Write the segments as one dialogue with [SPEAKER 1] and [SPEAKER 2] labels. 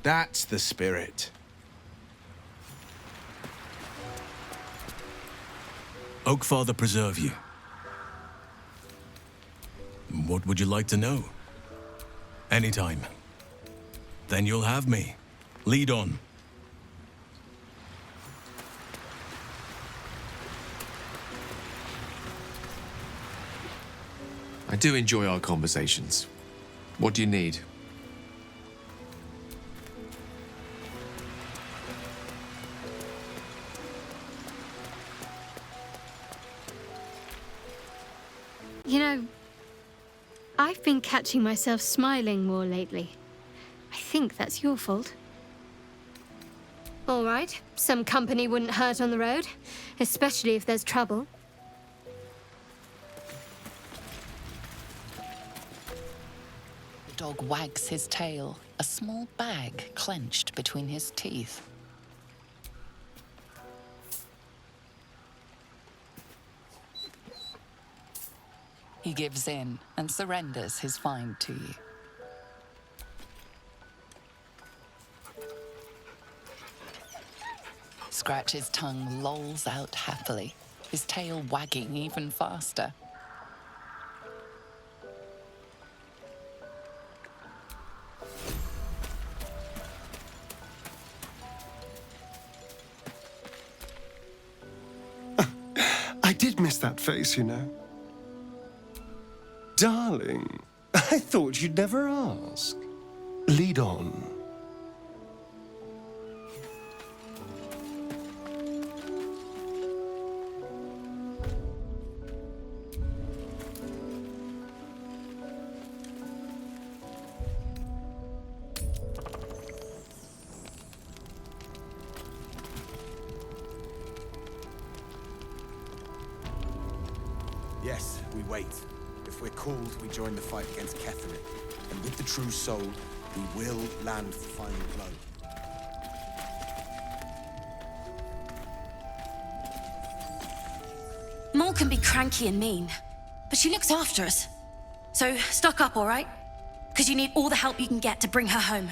[SPEAKER 1] That's the spirit.
[SPEAKER 2] Oakfather preserve you. What would you like to know? Anytime. Then you'll have me. Lead on.
[SPEAKER 3] I do enjoy our conversations. What do you need?
[SPEAKER 4] You know, I've been catching myself smiling more lately. I think that's your fault. All right, some company wouldn't hurt on the road, especially if there's trouble.
[SPEAKER 5] The dog wags his tail, a small bag clenched between his teeth. He gives in and surrenders his find to you. Scratch's tongue lolls out happily, his tail wagging even faster.
[SPEAKER 6] I did miss that face, you know. Darling, I thought you'd never ask. Lead on.
[SPEAKER 1] Yes, we wait. If we're called, we join the fight against Ketheric. And with the true soul, we will land the final blow.
[SPEAKER 7] Mole can be cranky and mean, but she looks after us. So stock up, all right? Because you need all the help you can get to bring her home.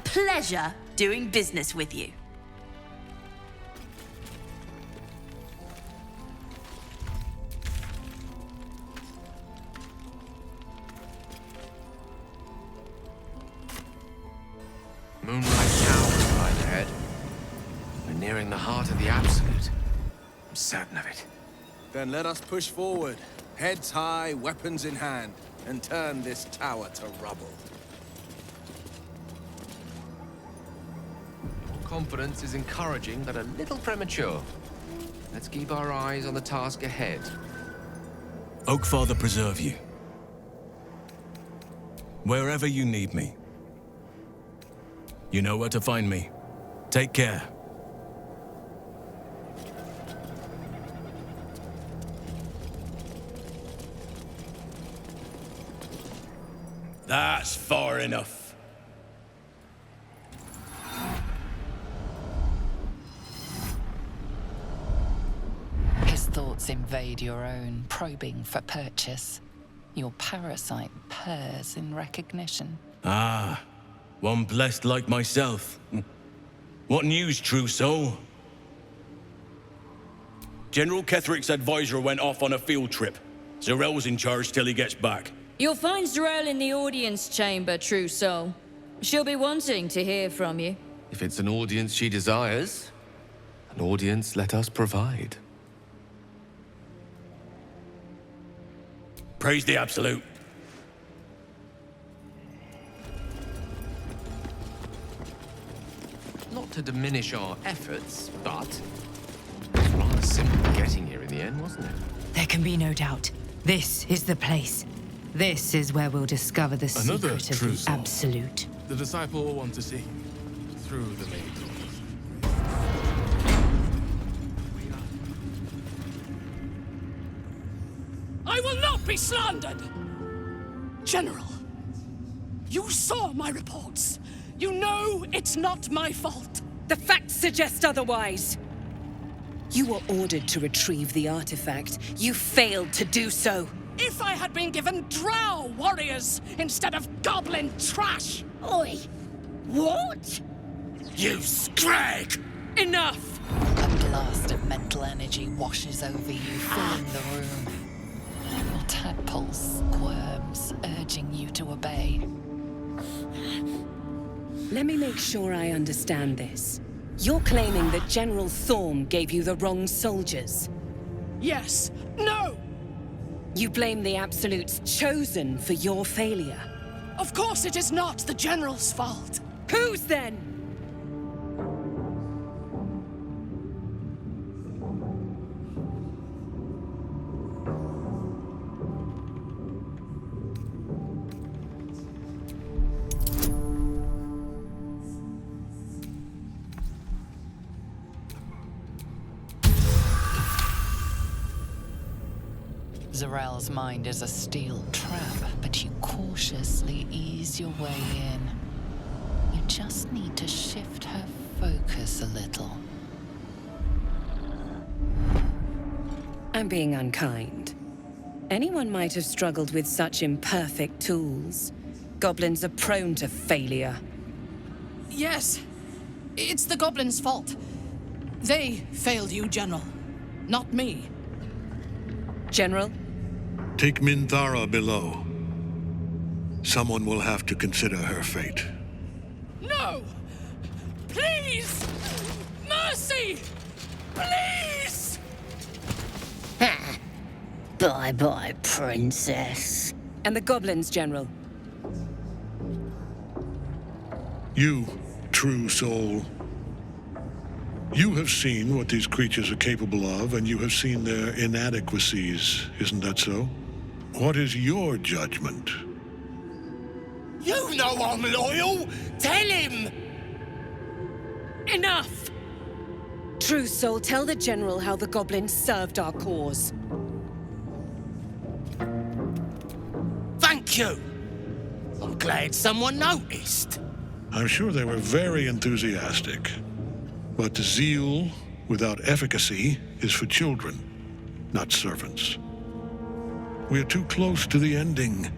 [SPEAKER 7] Pleasure doing business with you.
[SPEAKER 3] Moonlight Tower right ahead. We're nearing the heart of the Absolute. I'm certain of it.
[SPEAKER 1] Then let us push forward, heads high, weapons in hand, and turn this tower to rubble.
[SPEAKER 3] Confidence is encouraging, but a little premature. Let's keep our eyes on the task ahead.
[SPEAKER 2] Oakfather preserve you. Wherever you need me. You know where to find me. Take care. That's far enough.
[SPEAKER 5] His thoughts invade your own, probing for purchase. Your parasite purrs in recognition.
[SPEAKER 2] Ah, one blessed like myself. What news, true soul? General Ketheric's advisor went off on a field trip. Zarel's in charge till he gets back.
[SPEAKER 8] You'll find Zarel in the audience chamber, true soul. She'll be wanting to hear from you.
[SPEAKER 3] If it's an audience she desires, an audience let us provide.
[SPEAKER 2] Praise the Absolute.
[SPEAKER 3] Not to diminish our efforts, but it's rather simple to get getting here in the end, wasn't it?
[SPEAKER 9] There can be no doubt. This is the place. This is where we'll discover the
[SPEAKER 2] Another
[SPEAKER 9] secret of
[SPEAKER 2] true
[SPEAKER 9] the
[SPEAKER 2] soul.
[SPEAKER 9] Absolute.
[SPEAKER 2] The disciple will want to see through the main doors.
[SPEAKER 10] I will not be slandered! General, you saw my reports. You know it's not my fault.
[SPEAKER 11] The facts suggest otherwise. You were ordered to retrieve the artifact. You failed to do so.
[SPEAKER 10] If I had been given drow warriors instead of goblin trash!
[SPEAKER 11] Oi! What?
[SPEAKER 10] You scrag!
[SPEAKER 11] Enough!
[SPEAKER 5] A blast of mental energy washes over you, filling the room. Your tadpoles squirms, urging you to obey.
[SPEAKER 11] Let me make sure I understand this. You're claiming that General Thorm gave you the wrong soldiers.
[SPEAKER 10] Yes. No!
[SPEAKER 11] You blame the Absolute's Chosen for your failure.
[SPEAKER 10] Of course it is not the General's fault.
[SPEAKER 11] Whose then?
[SPEAKER 5] Zarel's mind is a steel trap, but you cautiously ease your way in. You just need to shift her focus a little.
[SPEAKER 11] I'm being unkind. Anyone might have struggled with such imperfect tools. Goblins are prone to failure.
[SPEAKER 10] Yes. It's the goblins' fault. They failed you, General. Not me.
[SPEAKER 11] General?
[SPEAKER 12] Take Minthara below. Someone will have to consider her fate.
[SPEAKER 10] No! Please! Mercy! Please!
[SPEAKER 11] Bye-bye, princess. And the goblins, General?
[SPEAKER 12] You, true soul. You have seen what these creatures are capable of, and you have seen their inadequacies. Isn't that so? What is your judgment?
[SPEAKER 10] You know I'm loyal! Tell him!
[SPEAKER 11] Enough! True soul, tell the General how the goblins served our cause.
[SPEAKER 10] Thank you! I'm glad someone noticed.
[SPEAKER 12] I'm sure they were very enthusiastic. But zeal without efficacy is for children, not servants. We're too close to the ending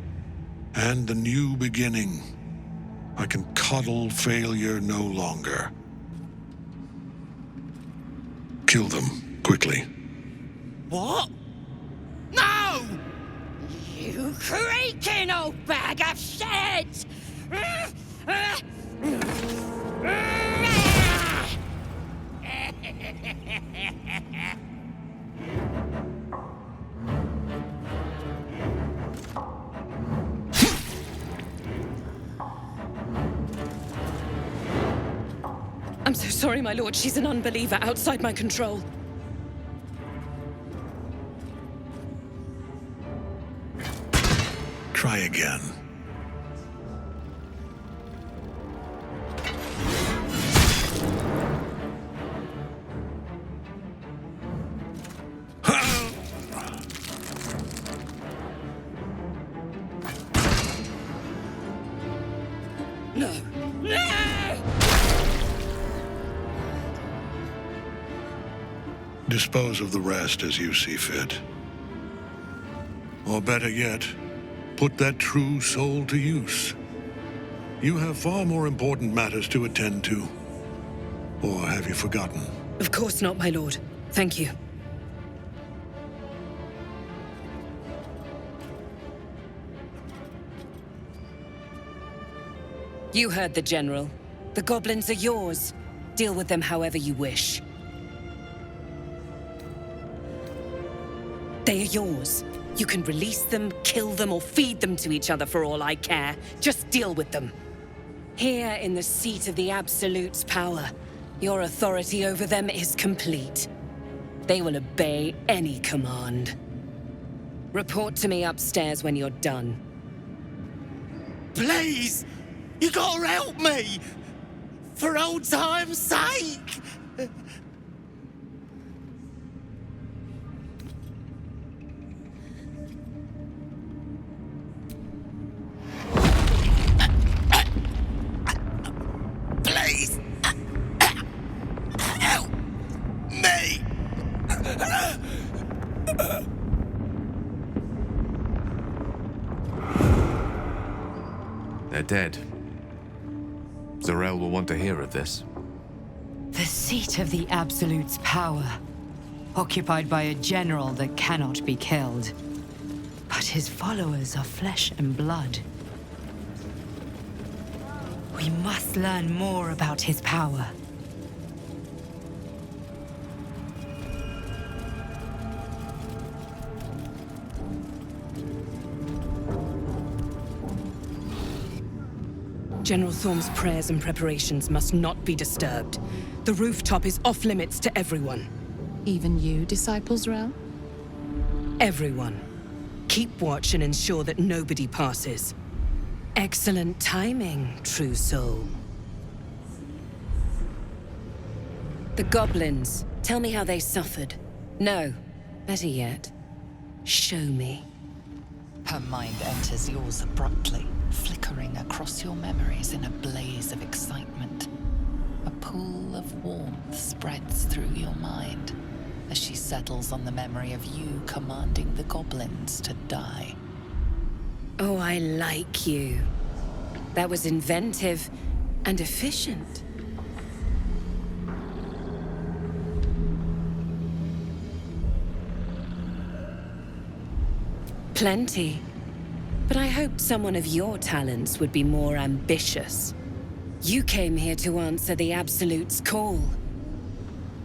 [SPEAKER 12] and the new beginning. I can coddle failure no longer. Kill them, quickly.
[SPEAKER 10] What? No! You creaking old bag of shit!
[SPEAKER 11] I'm so sorry, my lord. She's an unbeliever outside my control.
[SPEAKER 12] Try again.
[SPEAKER 10] No! No!
[SPEAKER 12] Dispose of the rest as you see fit. Or better yet, put that true soul to use. You have far more important matters to attend to. Or have you forgotten?
[SPEAKER 11] Of course not, my lord. Thank you. You heard the General. The goblins are yours. Deal with them however you wish. They are yours. You can release them, kill them, or feed them to each other for all I care. Just deal with them. Here in the seat of the Absolute's power, your authority over them is complete. They will obey any command. Report to me upstairs when you're done.
[SPEAKER 13] Please! You gotta help me! For old time's sake! Please! Help me!
[SPEAKER 3] They're dead. Zarel will want to hear of this.
[SPEAKER 9] The seat of the Absolute's power, occupied by a general that cannot be killed. But his followers are flesh and blood. We must learn more about his power.
[SPEAKER 11] General Thorm's prayers and preparations must not be disturbed. The rooftop is off limits to everyone.
[SPEAKER 14] Even you, Disciple Zarel?
[SPEAKER 11] Everyone. Keep watch and ensure that nobody passes. Excellent timing, true soul. The goblins. Tell me how they suffered. No, better yet, show me.
[SPEAKER 5] Her mind enters yours abruptly, flickering across your memories in a blaze of excitement. A pool of warmth spreads through your mind as she settles on the memory of you commanding the goblins to die.
[SPEAKER 11] Oh, I like you. That was inventive and efficient. Plenty. But I hoped someone of your talents would be more ambitious. You came here to answer the Absolute's call.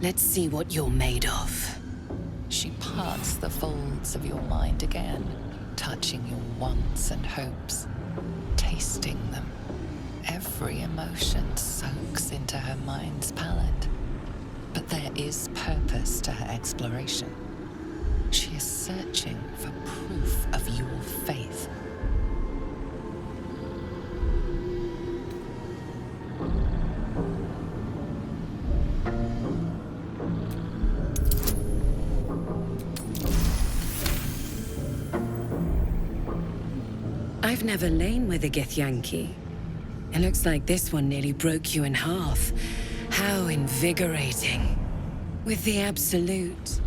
[SPEAKER 11] Let's see what you're made of.
[SPEAKER 5] She parts the folds of your mind again, touching your wants and hopes, tasting them. Every emotion soaks into her mind's palette. But there is purpose to her exploration. She is searching for proof of your faith.
[SPEAKER 11] I've never lain with a Githyanki. It looks like this one nearly broke you in half. How invigorating. With the Absolute,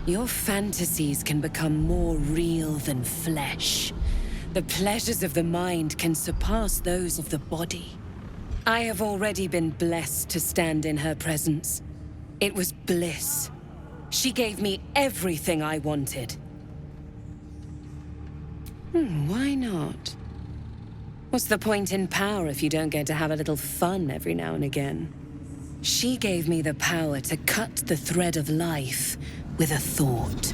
[SPEAKER 11] your fantasies can become more real than flesh. The pleasures of the mind can surpass those of the body. I have already been blessed to stand in her presence. It was bliss. She gave me everything I wanted. Why not? What's the point in power if you don't get to have a little fun every now and again? She gave me the power to cut the thread of life with a thought.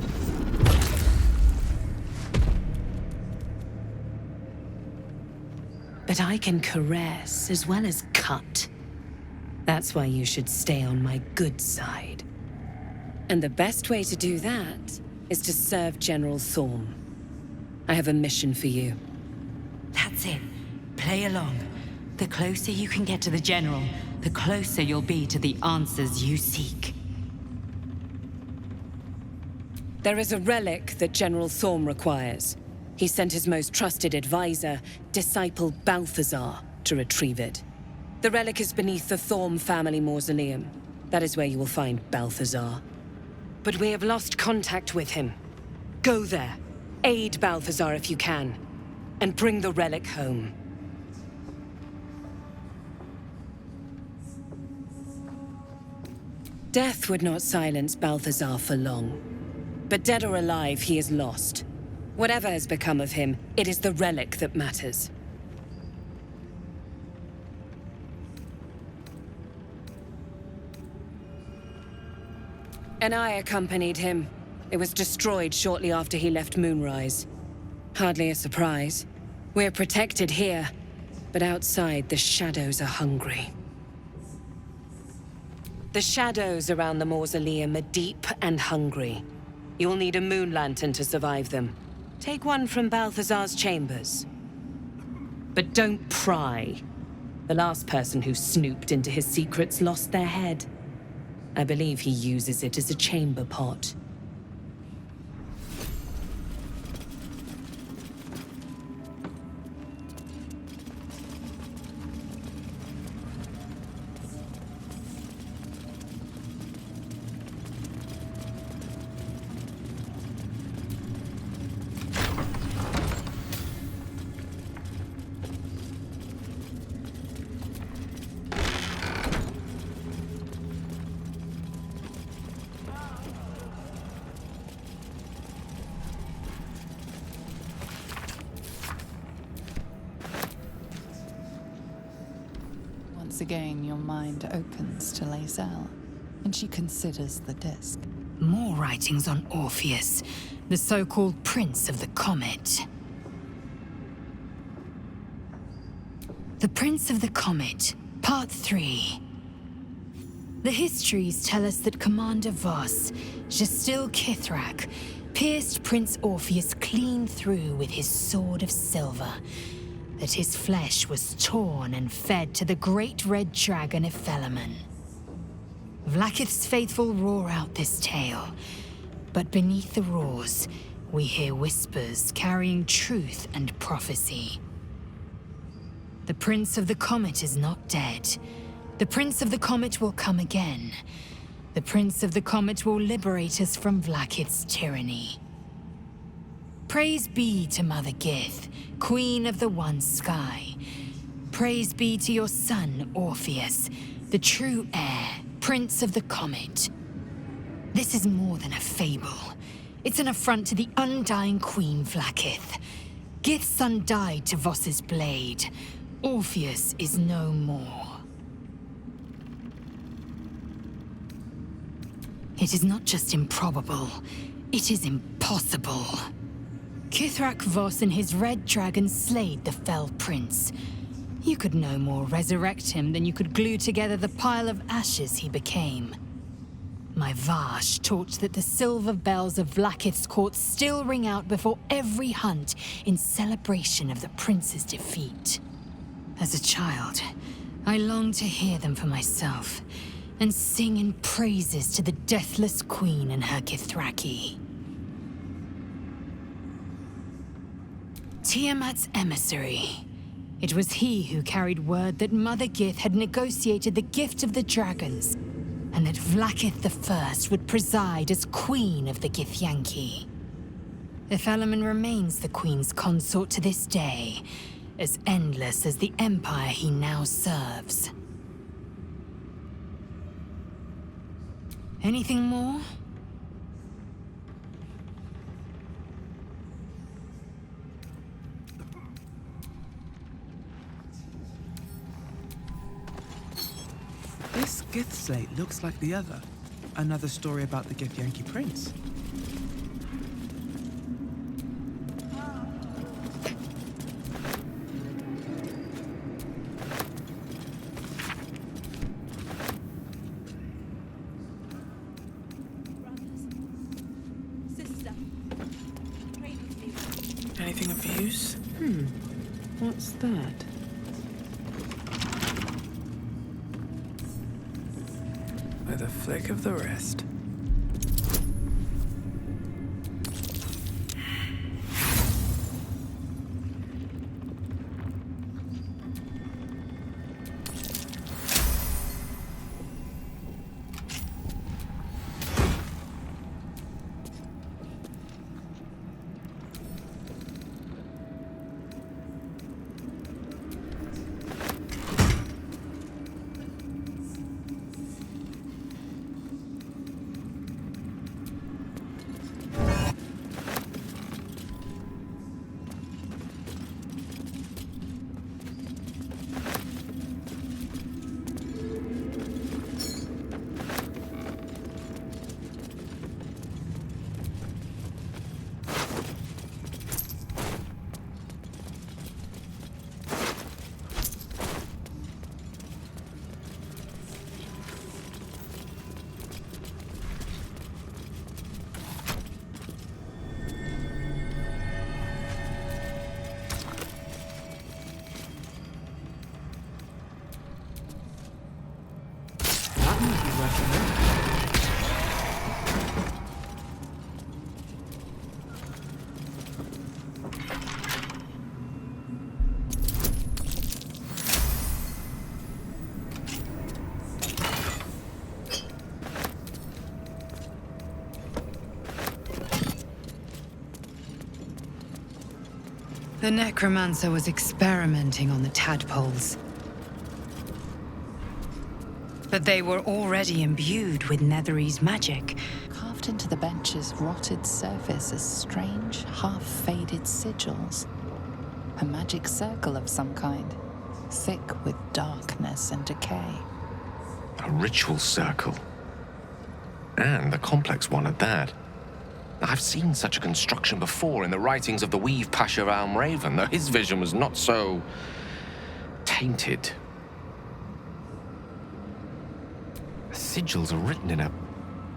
[SPEAKER 11] But I can caress as well as cut. That's why you should stay on my good side. And the best way to do that is to serve General Thorm. I have a mission for you.
[SPEAKER 9] That's it. Play along. The closer you can get to the General, the closer you'll be to the answers you seek.
[SPEAKER 11] There is a relic that General Thorm requires. He sent his most trusted advisor, Disciple Balthazar, to retrieve it. The relic is beneath the Thorm family mausoleum. That is where you will find Balthazar. But we have lost contact with him. Go there. Aid Balthazar if you can. And bring the relic home. Death would not silence Balthazar for long. But dead or alive, he is lost. Whatever has become of him, it is the relic that matters. And I accompanied him. It was destroyed shortly after he left Moonrise. Hardly a surprise. We're protected here, but outside the shadows are hungry. The shadows around the mausoleum are deep and hungry. You'll need a moon lantern to survive them. Take one from Balthazar's chambers. But don't pry. The last person who snooped into his secrets lost their head. I believe he uses it as a chamber pot.
[SPEAKER 14] Once again, your mind opens to Lae'zel, and she considers the disc.
[SPEAKER 9] More writings on Orpheus, the so-called Prince of the Comet. The Prince of the Comet, Part 3. The histories tell us that Commander Voss, Gestil Kithrak, pierced Prince Orpheus clean through with his sword of silver, that his flesh was torn and fed to the great red dragon Ephelemon. Vlaakith's faithful roar out this tale, but beneath the roars, we hear whispers carrying truth and prophecy. The Prince of the Comet is not dead. The Prince of the Comet will come again. The Prince of the Comet will liberate us from Vlaakith's tyranny. Praise be to Mother Gith, Queen of the One Sky. Praise be to your son, Orpheus, the true heir, Prince of the Comet. This is more than a fable. It's an affront to the undying Queen Vlaakith. Gith's son died to Voss's blade. Orpheus is no more. It is not just improbable, it is impossible. Kithrak Voss and his red dragon slayed the fell prince. You could no more resurrect him than you could glue together the pile of ashes he became. My Vash taught that the silver bells of Vlaakith's court still ring out before every hunt in celebration of the prince's defeat. As a child, I longed to hear them for myself and sing in praises to the deathless queen and her Kithraki. Tiamat's emissary. It was he who carried word that Mother Gith had negotiated the gift of the dragons, and that Vlaakith I would preside as Queen of the Githyanki. Ephelemon remains the Queen's consort to this day, as endless as the empire he now serves. Anything more?
[SPEAKER 15] This Gith slate looks like the other. Another story about the Githyanki prince.
[SPEAKER 10] Anything of use?
[SPEAKER 15] What's that?
[SPEAKER 10] With a flick of the wrist.
[SPEAKER 9] The necromancer was experimenting on the tadpoles. But they were already imbued with Nethery's magic.
[SPEAKER 5] Carved into the bench's rotted surface are strange, half-faded sigils. A magic circle of some kind, thick with darkness and decay.
[SPEAKER 3] A ritual circle. And a complex one at that. I've seen such a construction before in the writings of the Weave Pasha Raven, though his vision was not so tainted. The sigils are written in a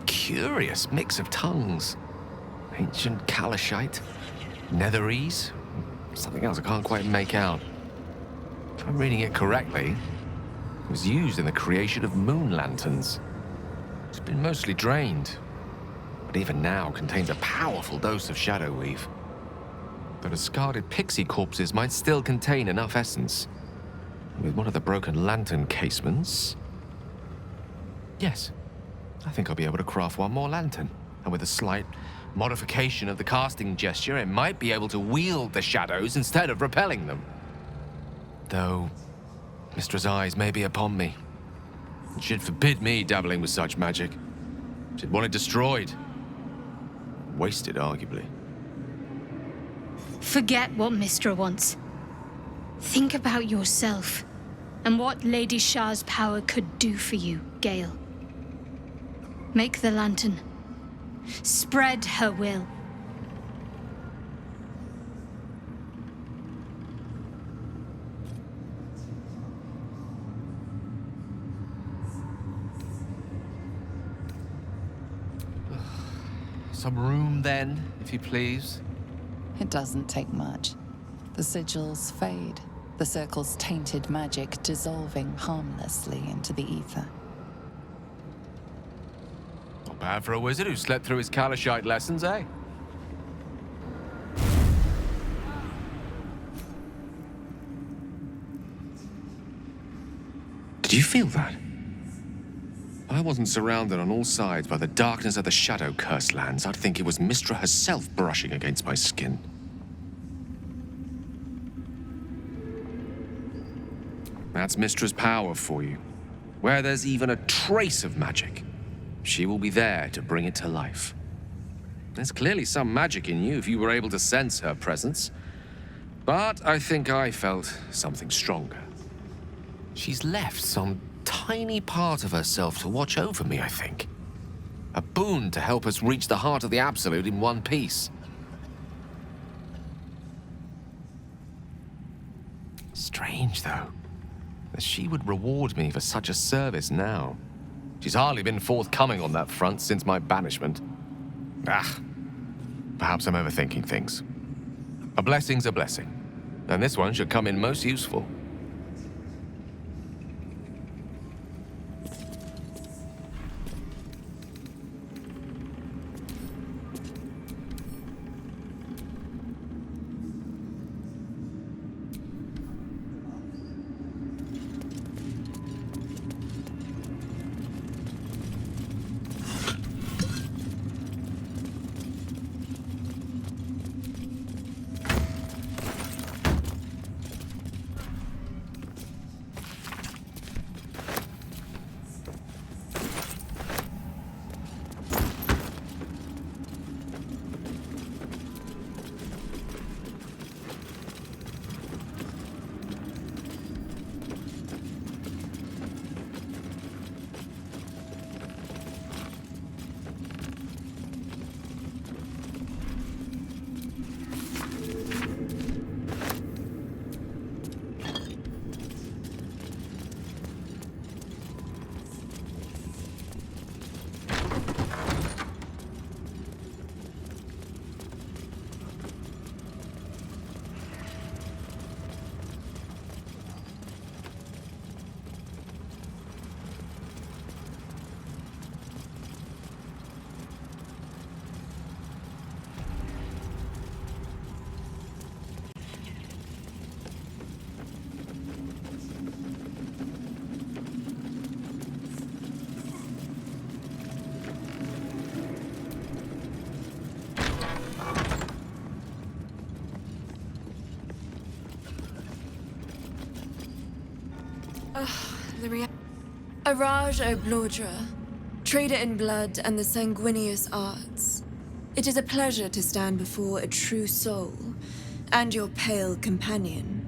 [SPEAKER 3] curious mix of tongues. Ancient Kalashite, Netherese, something else I can't quite make out. If I'm reading it correctly, it was used in the creation of moon lanterns. It's been mostly drained, but even now contains a powerful dose of shadow weave. The discarded pixie corpses might still contain enough essence. With one of the broken lantern casements... Yes, I think I'll be able to craft one more lantern. And with a slight modification of the casting gesture, it might be able to wield the shadows instead of repelling them. Though, Mistra's eyes may be upon me. She'd forbid me dabbling with such magic. She'd want it destroyed. Wasted, arguably.
[SPEAKER 4] Forget what Mystra wants. Think about yourself and what Lady Shah's power could do for you, Gale. Make the lantern. Spread her will.
[SPEAKER 3] Some room, then, if you please.
[SPEAKER 5] It doesn't take much. The sigils fade, the circle's tainted magic dissolving harmlessly into the ether.
[SPEAKER 3] Not bad for a wizard who slept through his Kalashite lessons, eh? Did you feel that? I wasn't surrounded on all sides by the darkness of the Shadow-cursed lands. I'd think it was Mystra herself brushing against my skin. That's Mistra's power for you. Where there's even a trace of magic, she will be there to bring it to life. There's clearly some magic in you if you were able to sense her presence. But I think I felt something stronger. She's left some tiny part of herself to watch over me, I think. A boon to help us reach the heart of the Absolute in one piece. Strange, though, that she would reward me for such a service now. She's hardly been forthcoming on that front since my banishment. Perhaps I'm overthinking things. A blessing's a blessing, and this one should come in most useful.
[SPEAKER 16] the reality. Araj Oblodra, trader in blood and the sanguineous arts. It is a pleasure to stand before a true soul and your pale companion.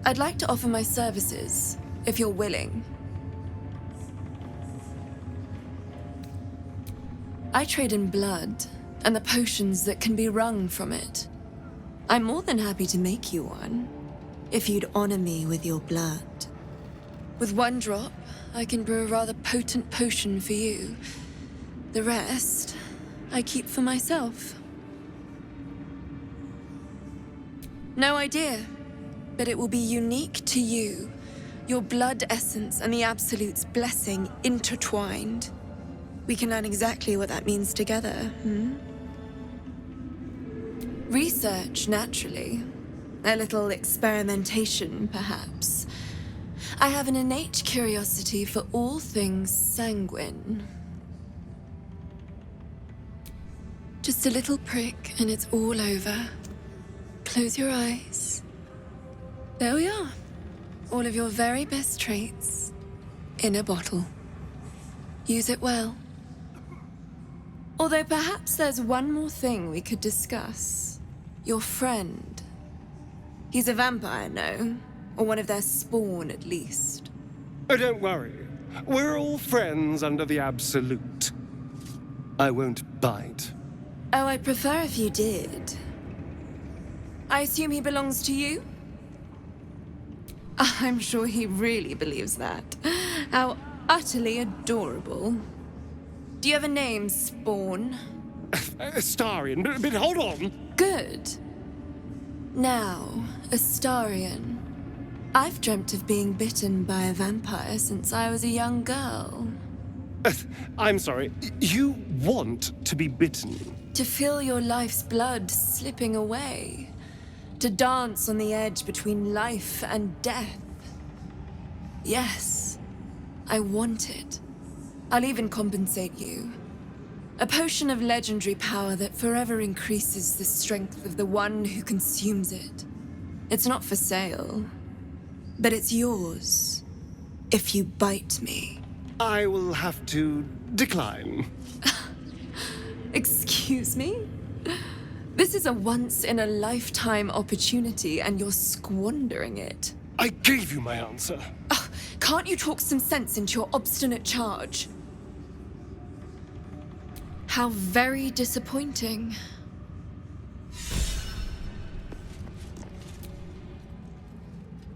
[SPEAKER 16] I'd like to offer my services, if you're willing. I trade in blood and the potions that can be wrung from it. I'm more than happy to make you one, if you'd honor me with your blood. With one drop, I can brew a rather potent potion for you. The rest, I keep for myself. No idea, but it will be unique to you. Your blood essence and the Absolute's blessing intertwined. We can learn exactly what that means together, Research, naturally. A little experimentation, perhaps. I have an innate curiosity for all things sanguine. Just a little prick and it's all over. Close your eyes. There we are. All of your very best traits in a bottle. Use it well. Although perhaps there's one more thing we could discuss. Your friend. He's a vampire, no? Or one of their spawn, at least.
[SPEAKER 6] Oh, don't worry. We're all friends under the Absolute. I won't bite.
[SPEAKER 16] Oh, I'd prefer if you did. I assume he belongs to you? I'm sure he really believes that. How utterly adorable. Do you have a name, Spawn?
[SPEAKER 6] Astarion, but hold on.
[SPEAKER 16] Good. Now, Astarion. I've dreamt of being bitten by a vampire since I was a young girl.
[SPEAKER 6] I'm sorry, you want to be bitten?
[SPEAKER 16] To feel your life's blood slipping away. To dance on the edge between life and death. Yes, I want it. I'll even compensate you. A potion of legendary power that forever increases the strength of the one who consumes it. It's not for sale, but it's yours if you bite me.
[SPEAKER 6] I will have to decline.
[SPEAKER 16] Excuse me? This is a once-in-a-lifetime opportunity, and you're squandering it.
[SPEAKER 6] I gave you my answer.
[SPEAKER 16] Can't you talk some sense into your obstinate charge? How very disappointing.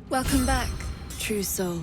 [SPEAKER 16] Welcome back, true soul.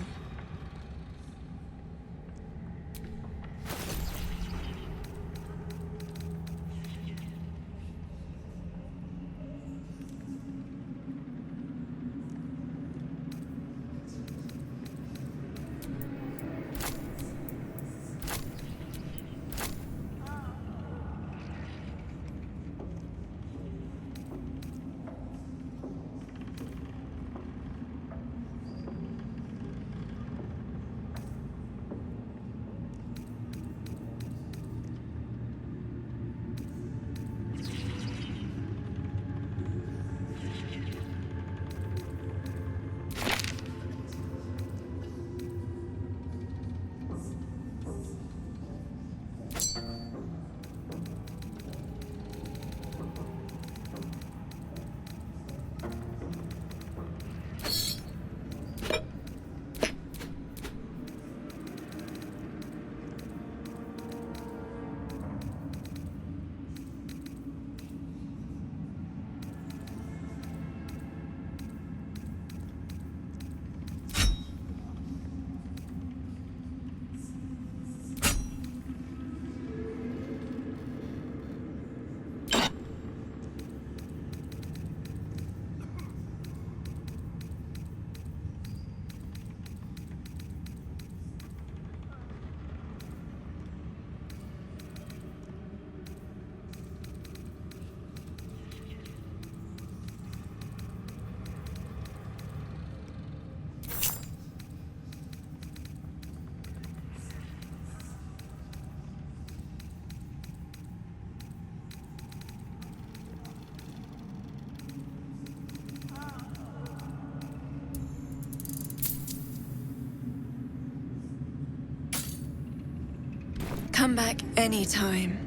[SPEAKER 16] come back anytime.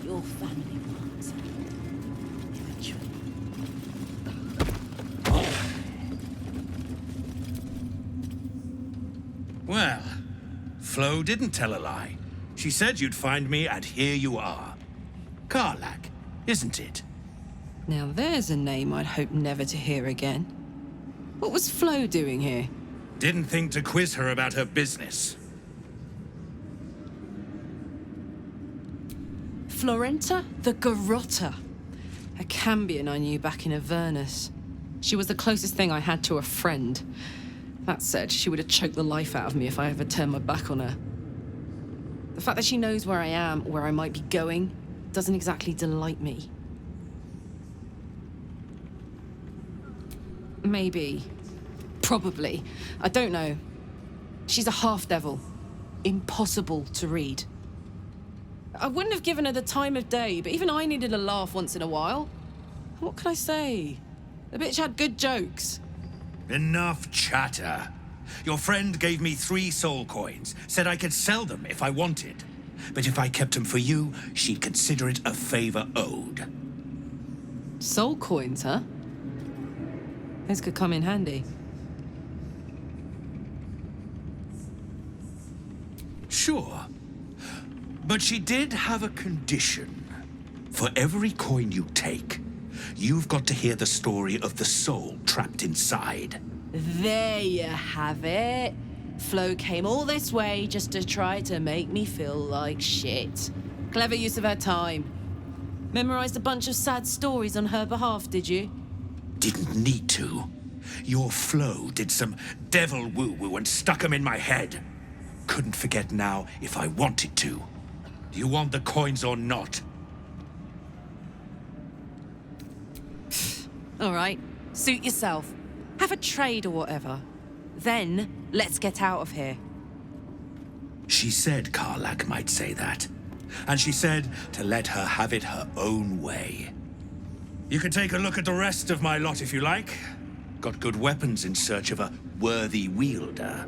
[SPEAKER 10] Your family wants eventually.
[SPEAKER 17] Well, Flo didn't tell a lie. She said you'd find me, and here you are. Karlach, isn't it?
[SPEAKER 18] Now there's a name I'd hope never to hear again. What was Flo doing here?
[SPEAKER 17] Didn't think to quiz her about her business.
[SPEAKER 18] Florenta the Garotta. A Cambion I knew back in Avernus. She was the closest thing I had to a friend. That said, she would have choked the life out of me if I ever turned my back on her. The fact that she knows where I am, where I might be going, doesn't exactly delight me. Maybe. Probably. I don't know. She's a half-devil. Impossible to read. I wouldn't have given her the time of day, but even I needed a laugh once in a while. What can I say? The bitch had good jokes.
[SPEAKER 17] Enough chatter. Your friend gave me 3 soul coins, said I could sell them if I wanted. But if I kept them for you, she'd consider it a favor owed.
[SPEAKER 18] Soul coins, huh? Those could come in handy.
[SPEAKER 17] Sure. But she did have a condition. For every coin you take, you've got to hear the story of the soul trapped inside.
[SPEAKER 18] There you have it. Flo came all this way just to try to make me feel like shit. Clever use of her time. Memorized a bunch of sad stories on her behalf, did you?
[SPEAKER 17] Didn't need to. Your Flo did some devil woo-woo and stuck 'em in my head. Couldn't forget now if I wanted to. Do you want the coins or not?
[SPEAKER 18] All right, suit yourself. Have a trade or whatever. Then, let's get out of here.
[SPEAKER 17] She said Karlach might say that. And she said to let her have it her own way. You can take a look at the rest of my lot if you like. Got good weapons in search of a worthy wielder.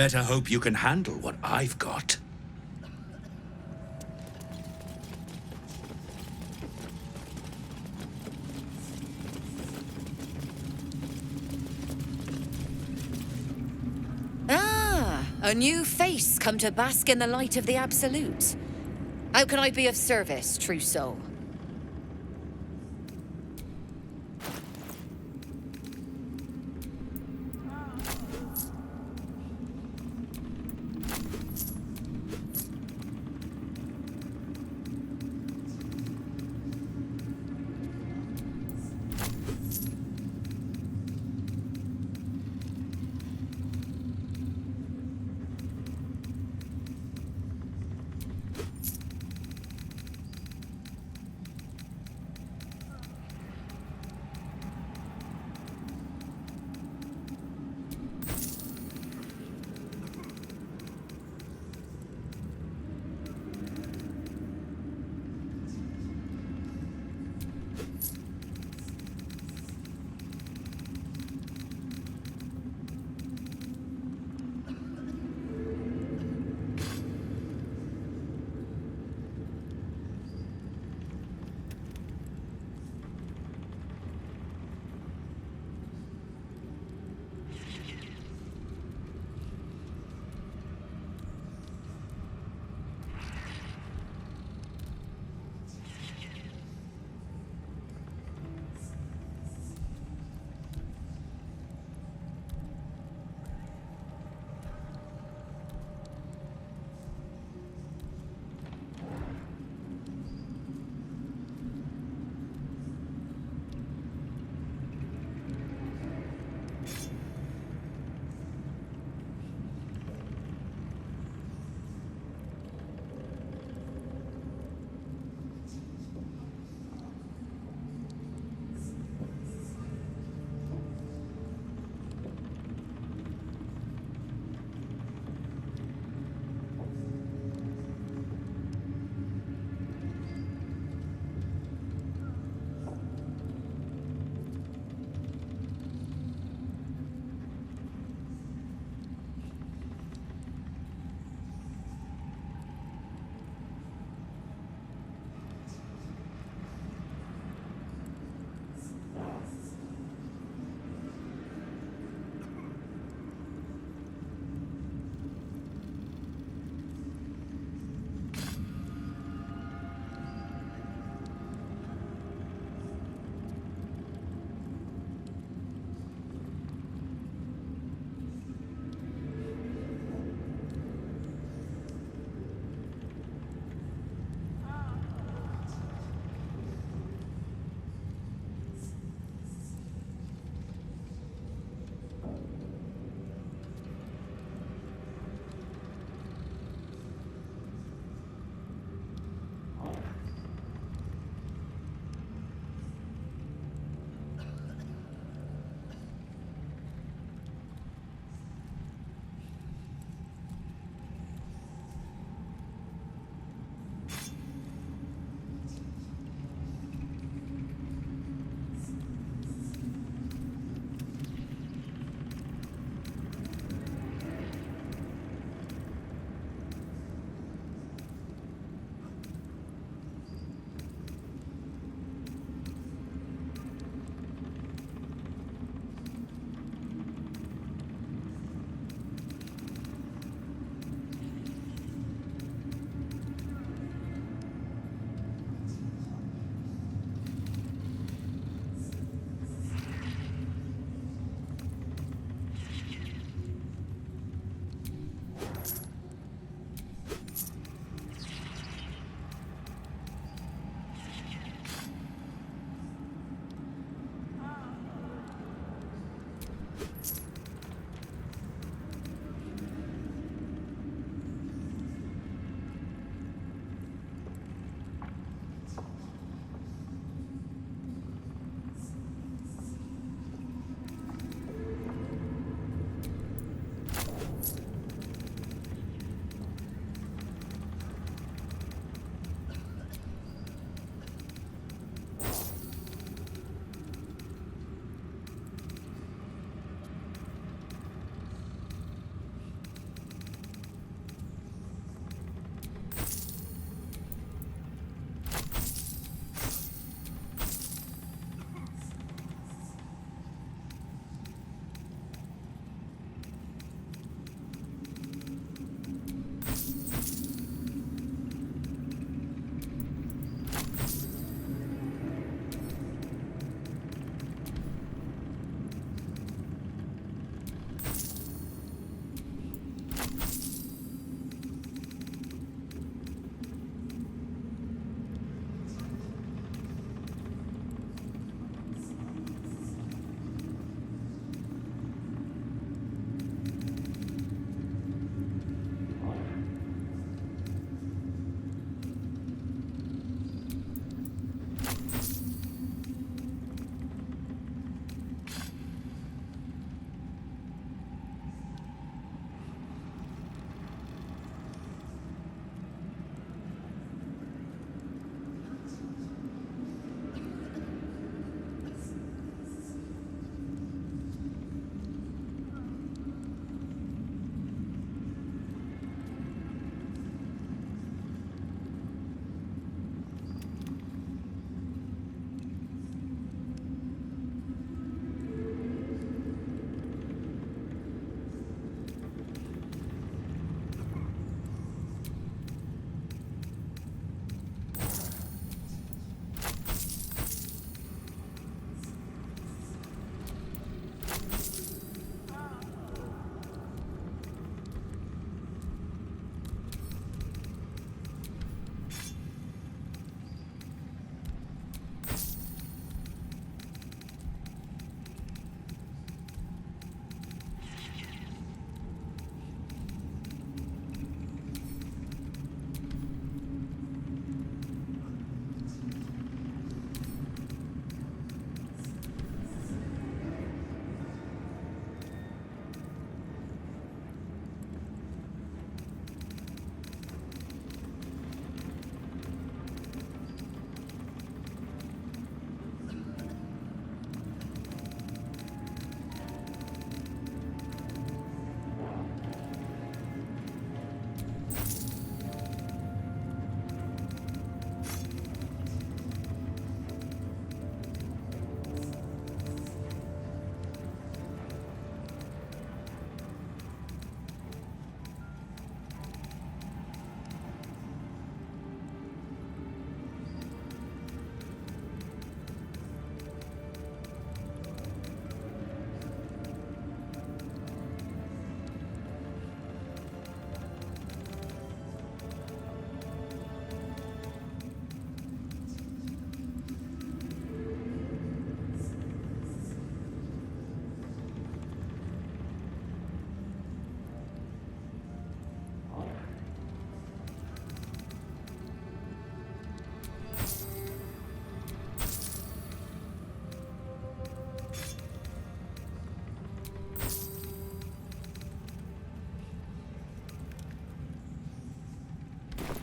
[SPEAKER 17] Better hope you can handle what I've got.
[SPEAKER 19] Ah, a new face come to bask in the light of the Absolute. How can I be of service, true soul?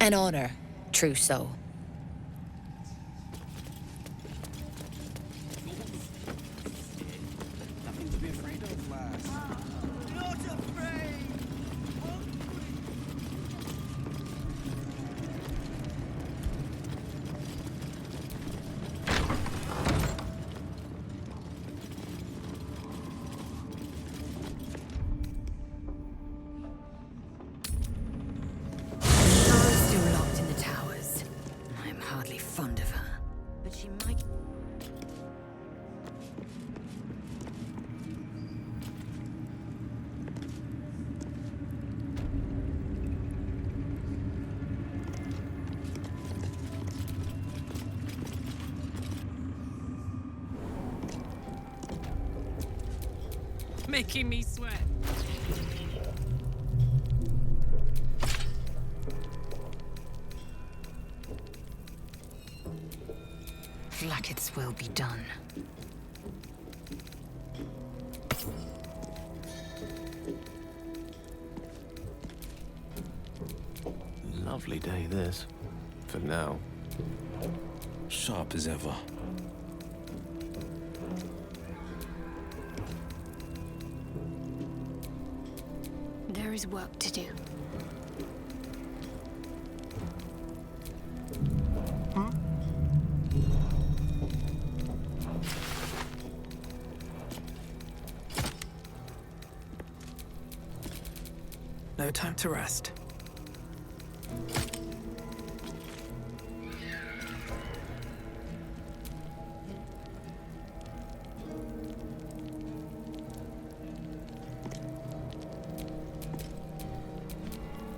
[SPEAKER 19] An honor, true soul.
[SPEAKER 1] Nothing to be afraid of, lass. Not afraid!
[SPEAKER 9] Shara's still locked in the towers. I'm hardly fond of her, but she might...
[SPEAKER 18] Making me sweat.
[SPEAKER 9] Like will be done.
[SPEAKER 3] Lovely day, this. For now.
[SPEAKER 17] Sharp as ever.
[SPEAKER 4] There is work to do.
[SPEAKER 15] No time to rest.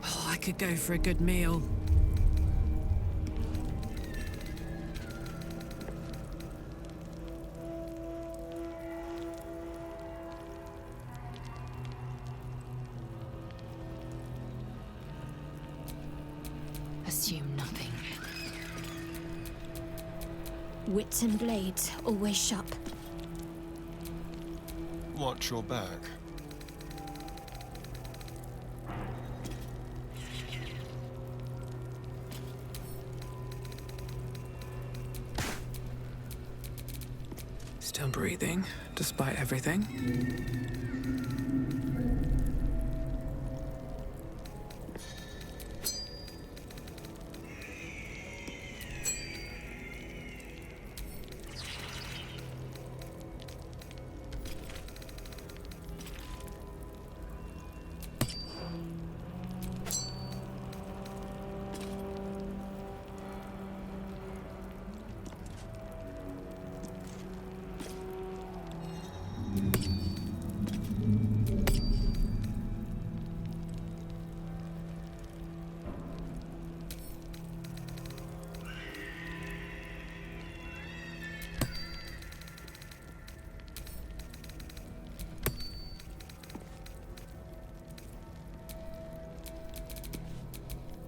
[SPEAKER 18] Oh, I could go for a good meal.
[SPEAKER 4] Assume nothing. Wits and blades always sharp.
[SPEAKER 20] Watch your back.
[SPEAKER 15] Still breathing, despite everything.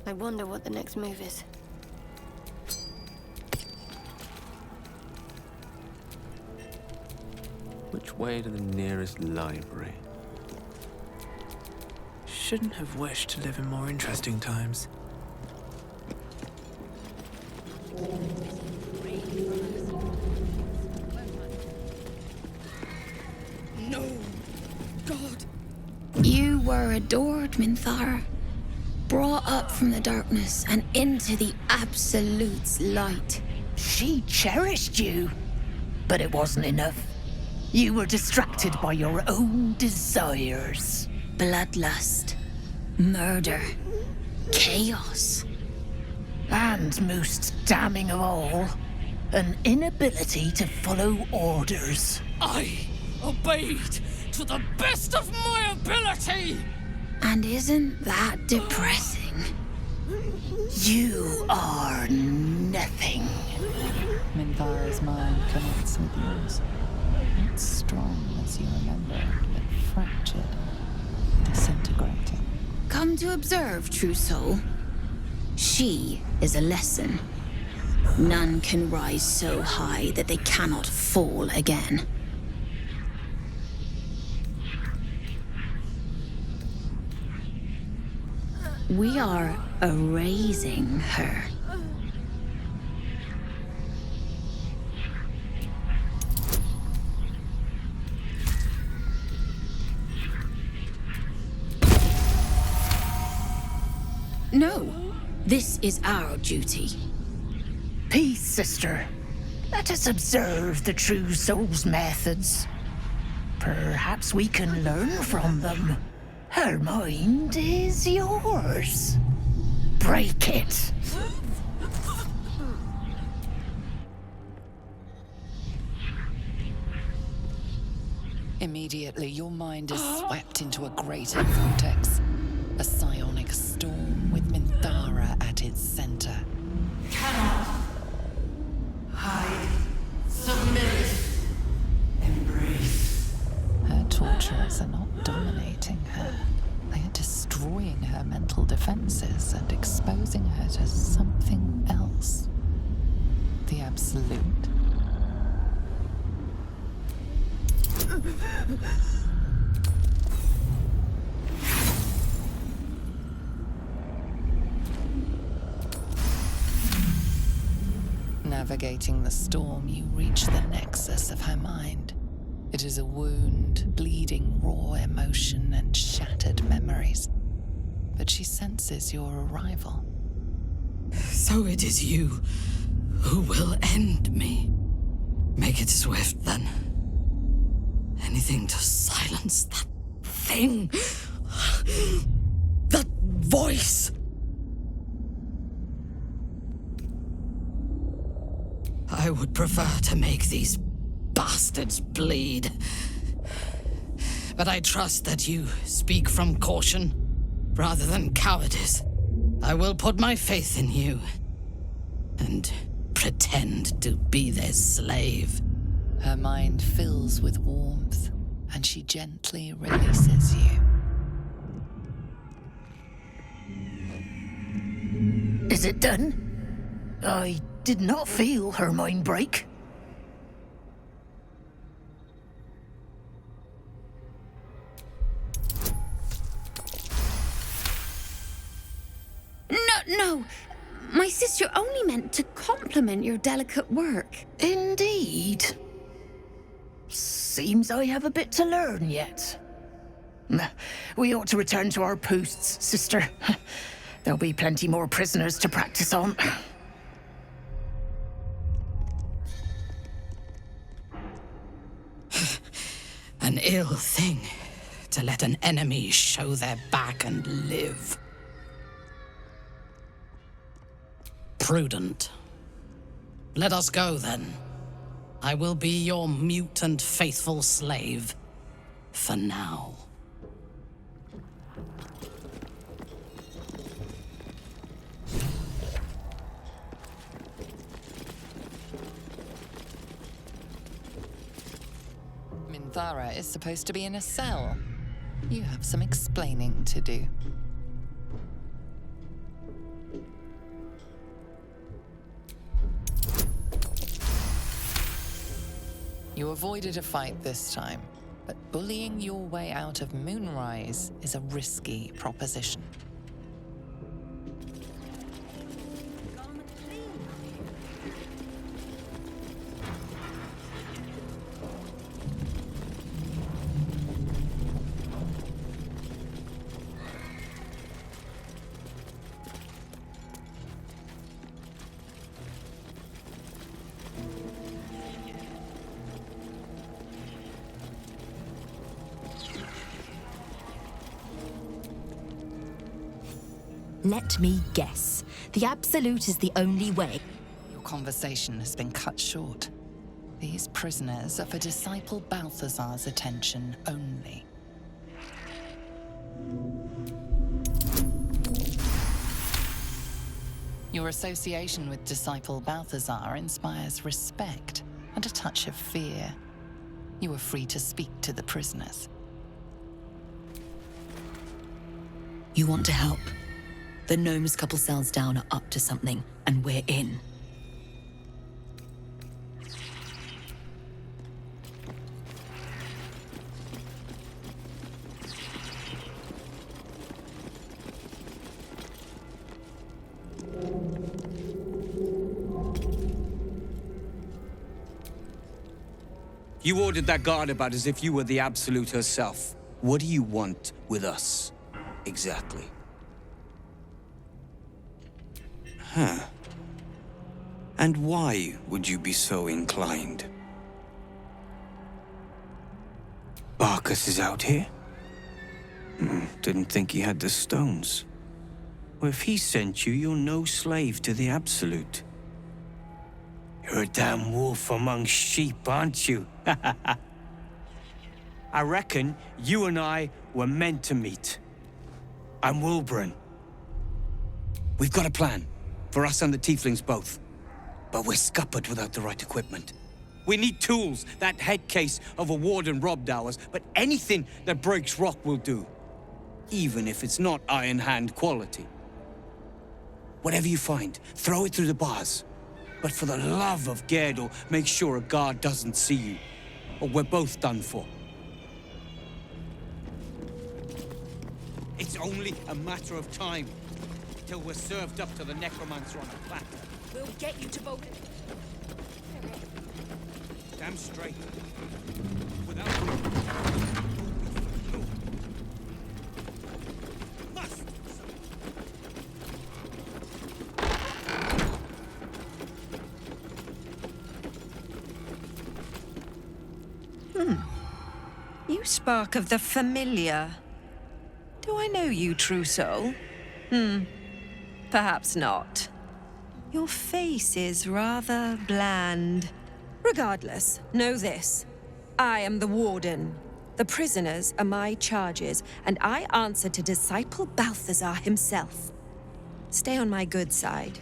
[SPEAKER 4] I wonder what the next move is.
[SPEAKER 3] Which way to the nearest library?
[SPEAKER 15] Shouldn't have wished to live in more interesting times.
[SPEAKER 10] No, God.
[SPEAKER 4] You were adored, Minthara. Brought up from the darkness and into the Absolute's light.
[SPEAKER 21] She cherished you, but it wasn't enough. You were distracted by your own desires.
[SPEAKER 4] Bloodlust, murder, chaos.
[SPEAKER 21] And most damning of all, an inability to follow orders.
[SPEAKER 10] I obeyed to the best of my ability!
[SPEAKER 4] And isn't that depressing?
[SPEAKER 21] You are nothing.
[SPEAKER 14] Minthara's mind connects with yours. Not strong as you remember, but fractured, disintegrating.
[SPEAKER 4] Come to observe, true soul. She is a lesson. None can rise so high that they cannot fall again.
[SPEAKER 7] We are erasing her. No, this is our duty.
[SPEAKER 21] Peace, sister. Let us observe the true soul's methods. Perhaps we can learn from them. Her mind is yours. Break it.
[SPEAKER 5] Immediately, your mind is swept into a greater vortex. A psionic storm with Minthara at its center.
[SPEAKER 21] Cannot hide. Submit. Embrace.
[SPEAKER 5] Her torturers are not dominating her. They are destroying her mental defenses and exposing her to something else. The Absolute. Navigating the storm, you reach the nexus of her mind. It is a wound, bleeding raw emotion and shattered memories. But she senses your arrival.
[SPEAKER 10] So it is you who will end me. Make it swift, then. Anything to silence that thing. That voice. I would prefer to make these bastards bleed. But I trust that you speak from caution rather than cowardice. I will put my faith in you and pretend to be their slave.
[SPEAKER 5] Her mind fills with warmth, and she gently releases you.
[SPEAKER 21] Is it done? I did not feel her mind break.
[SPEAKER 7] No! My sister only meant to compliment your delicate work.
[SPEAKER 21] Indeed. Seems I have a bit to learn yet. We ought to return to our posts, sister. There'll be plenty more prisoners to practice on.
[SPEAKER 10] An ill thing to let an enemy show their back and live. Prudent. Let us go, then. I will be your mute and faithful slave. For now.
[SPEAKER 5] Minthara is supposed to be in a cell. You have some explaining to do. You avoided a fight this time, but bullying your way out of Moonrise is a risky proposition.
[SPEAKER 20] Let me guess. The Absolute is the only way.
[SPEAKER 5] Your conversation has been cut short. These prisoners are for Disciple Balthazar's attention only. Your association with Disciple Balthazar inspires respect and a touch of fear. You are free to speak to the prisoners.
[SPEAKER 20] You want to help? The gnomes couple cells down are up to something, and we're in.
[SPEAKER 8] You ordered that guard about as if you were the Absolute herself. What do you want with us, exactly? Huh. And why would you be so inclined? Barcus is out here? Didn't think he had the stones. Well, if he sent you, you're no slave to the Absolute. You're a damn wolf among sheep, aren't you? I reckon you and I were meant to meet. I'm Wilburn. We've got a plan, for us and the Tieflings both. But we're scuppered without the right equipment. We need tools. That head case of a warden robbed ours, but anything that breaks rock will do. Even if it's not Iron Hand quality. Whatever you find, throw it through the bars. But for the love of Gerdel, make sure a guard doesn't see you, or we're both done for. It's only a matter of time till we're served up to the necromancer on a platter.
[SPEAKER 19] We'll get you to both.
[SPEAKER 8] Damn straight. Without must.
[SPEAKER 22] You spark of the familiar. Do I know you, true soul? Perhaps not. Your face is rather bland. Regardless, know this. I am the warden. The prisoners are my charges, and I answer to Disciple Balthazar himself. Stay on my good side.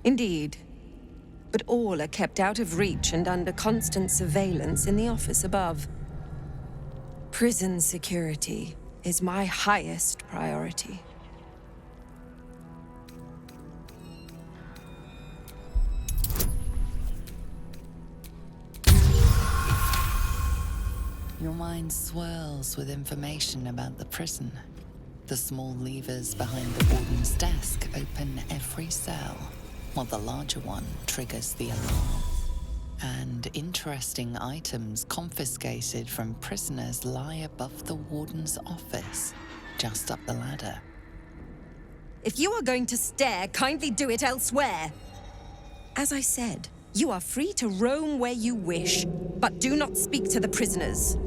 [SPEAKER 22] Indeed. But all are kept out of reach and under constant surveillance in the office above. Prison security is my highest priority.
[SPEAKER 5] Your mind swirls with information about the prison. The small levers behind the warden's desk open every cell, while the larger one triggers the alarm. And interesting items confiscated from prisoners lie above the warden's office, just up the ladder.
[SPEAKER 22] If you are going to stare, kindly do it elsewhere. As I said, you are free to roam where you wish, but do not speak to the prisoners.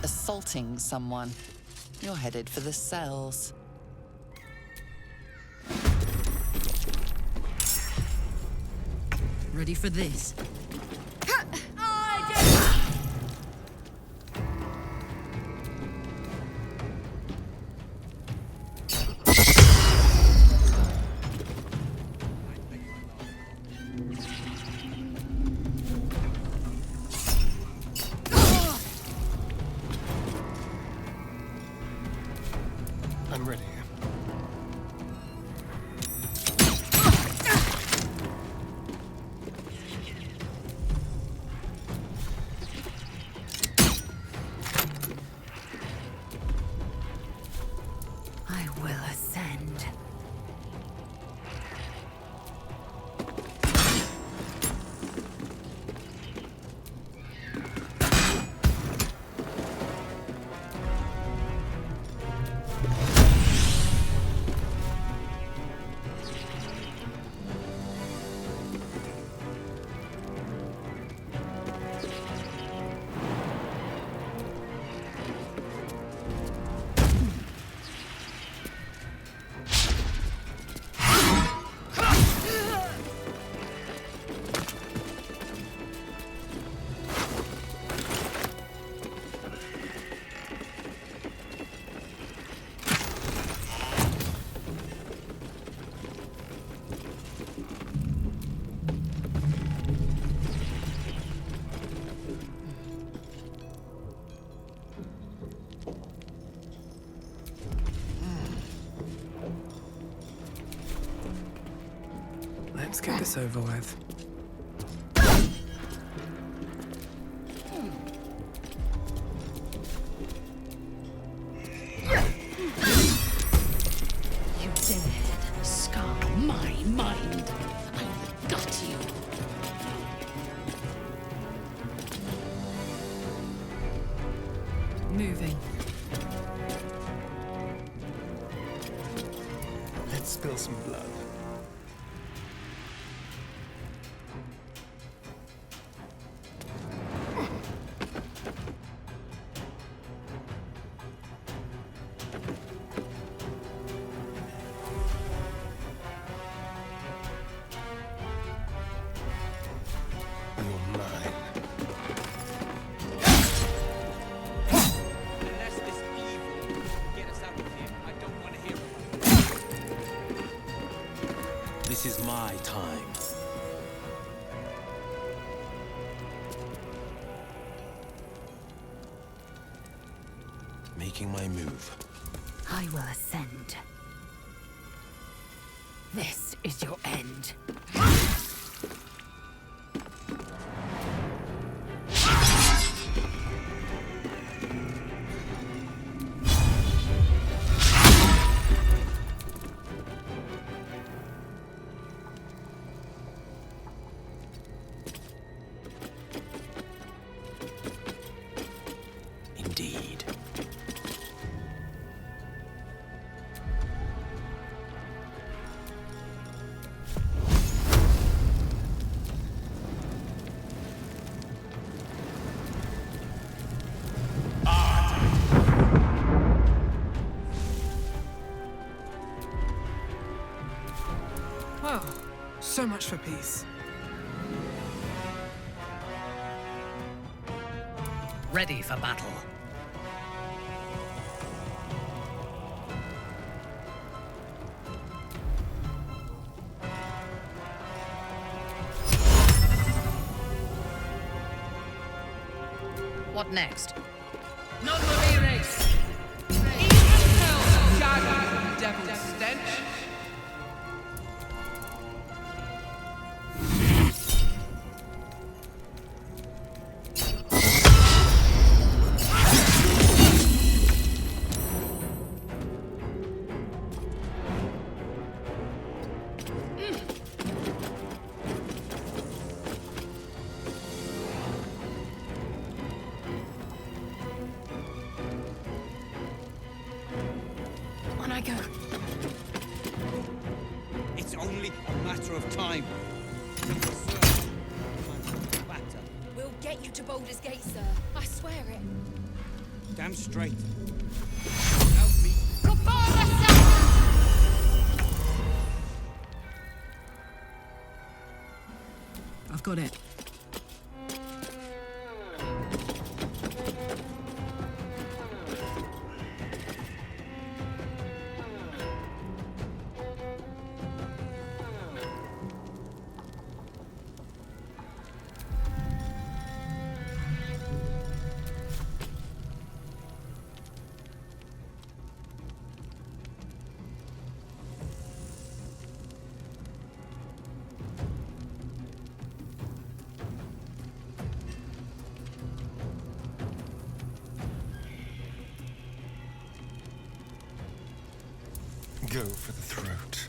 [SPEAKER 5] Assaulting someone. You're headed for the cells.
[SPEAKER 10] Ready for this?
[SPEAKER 6] I'm ready.
[SPEAKER 15] Let's get this over with.
[SPEAKER 10] You dared scar my mind. I got you.
[SPEAKER 18] Moving.
[SPEAKER 1] Let's spill some blood. You're mine.
[SPEAKER 8] Unless this evil can get us out of here, I don't want to hear about it. This is my time. Making my move.
[SPEAKER 9] I will ascend. This is your end.
[SPEAKER 8] Indeed.
[SPEAKER 15] Well, so much for peace.
[SPEAKER 10] Ready for battle.
[SPEAKER 19] What next?
[SPEAKER 10] Non race. Even hell shaggy devil stench.
[SPEAKER 9] On I go.
[SPEAKER 8] It's only a matter of time.
[SPEAKER 7] We'll get you to Baldur's Gate, sir. I swear it.
[SPEAKER 8] Damn straight.
[SPEAKER 15] I've got it.
[SPEAKER 1] Go for the throat.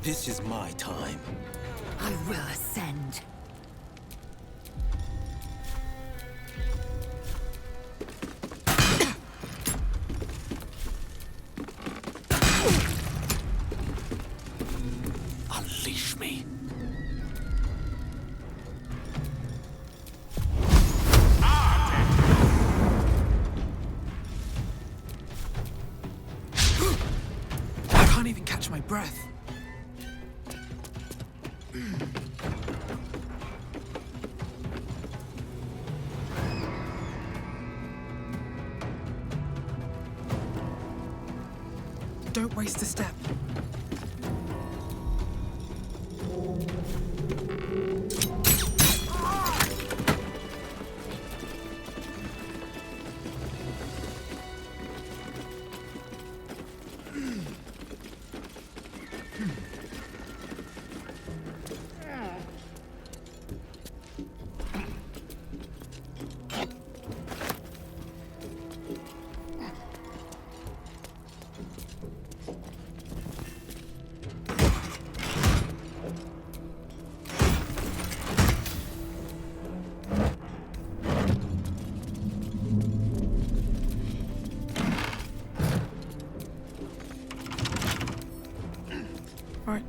[SPEAKER 8] This is my time.
[SPEAKER 9] I will ascend.
[SPEAKER 8] Unleash me.
[SPEAKER 15] I can't even catch my breath. Don't waste a step.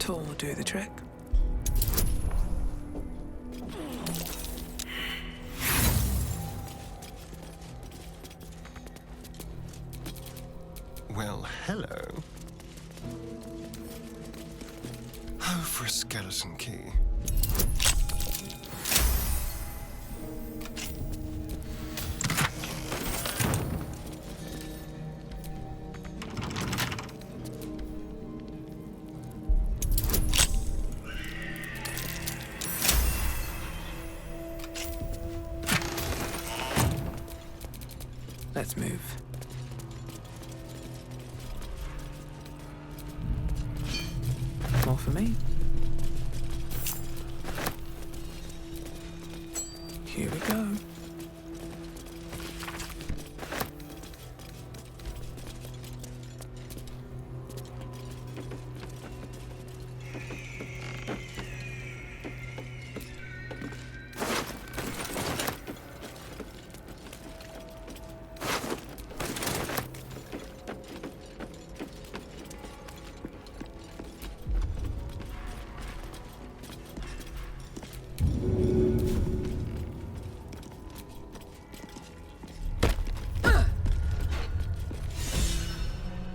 [SPEAKER 15] tool will do the trick.
[SPEAKER 2] Well, hello. Oh, for a skeleton key.
[SPEAKER 15] Let's move. More for me. Here we go.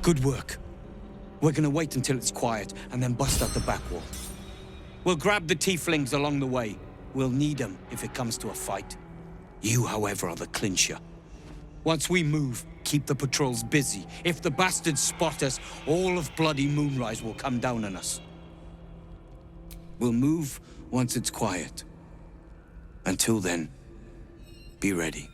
[SPEAKER 8] Good work. We're gonna wait until it's quiet and then bust out the back wall. We'll grab the tieflings along the way. We'll need them if it comes to a fight. You, however, are the clincher. Once we move, keep the patrols busy. If the bastards spot us, all of bloody Moonrise will come down on us. We'll move once it's quiet. Until then, be ready.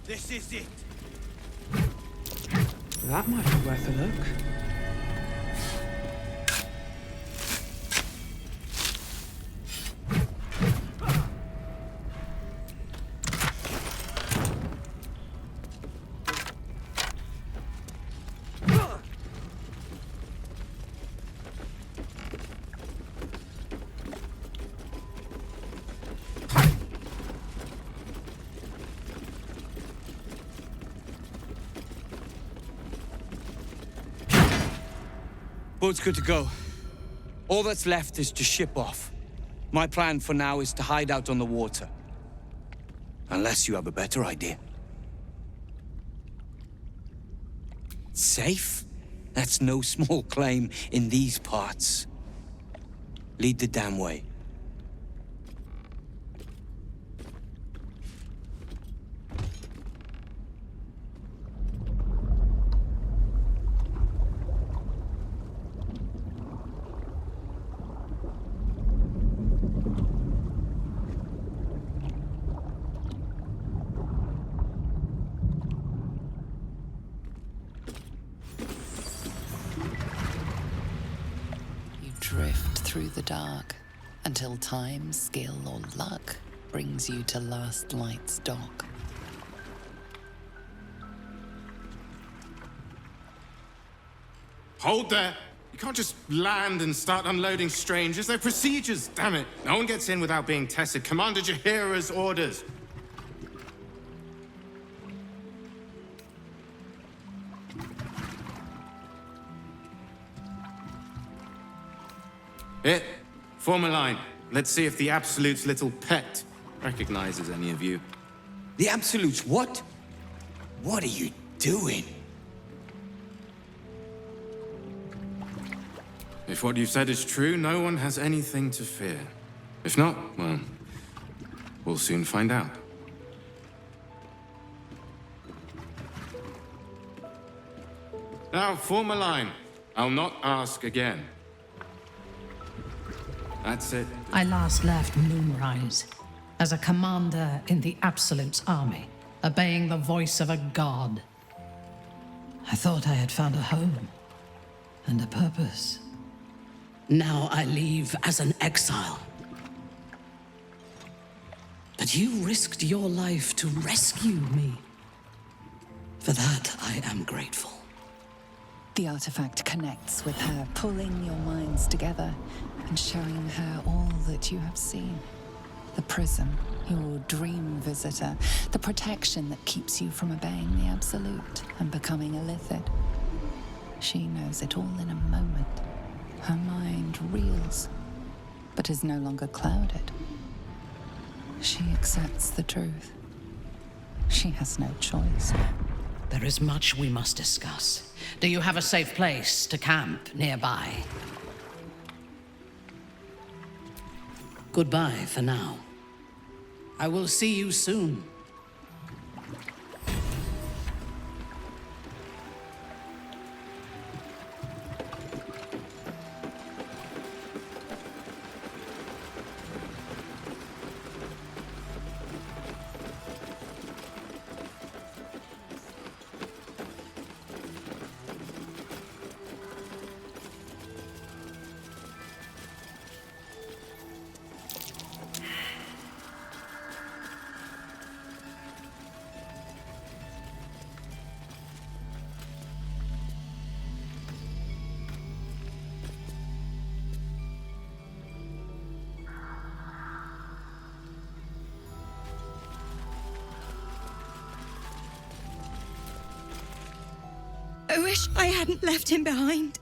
[SPEAKER 8] This is it.
[SPEAKER 15] That might be worth a look.
[SPEAKER 8] Boat's good to go. All that's left is to ship off. My plan for now is to hide out on the water. Unless you have a better idea. Safe? That's no small claim in these parts. Lead the damn way.
[SPEAKER 5] Drift through the dark until time, skill, or luck brings you to Last Light's dock.
[SPEAKER 12] Hold there! You can't just land and start unloading strangers. They're procedures, damn it! No one gets in without being tested. Commander Jaheira's orders. Here, form a line. Let's see if the Absolute's little pet recognizes any of you.
[SPEAKER 8] The Absolute's what? What are you doing?
[SPEAKER 12] If what you've said is true, no one has anything to fear. If not, well, we'll soon find out. Now, form a line. I'll not ask again. That's it.
[SPEAKER 10] I last left Moonrise as a commander in the Absolute's army, obeying the voice of a god. I thought I had found a home and a purpose. Now I leave as an exile. But you risked your life to rescue me. For that, I am grateful.
[SPEAKER 5] The artifact connects with her, pulling your minds together and showing her all that you have seen. The prism, your dream visitor, the protection that keeps you from obeying the Absolute and becoming a Lithid. She knows it all in a moment. Her mind reels, but is no longer clouded. She accepts the truth. She has no choice.
[SPEAKER 10] There is much we must discuss. Do you have a safe place to camp nearby? Goodbye for now. I will see you soon.
[SPEAKER 22] I wish I hadn't left him behind.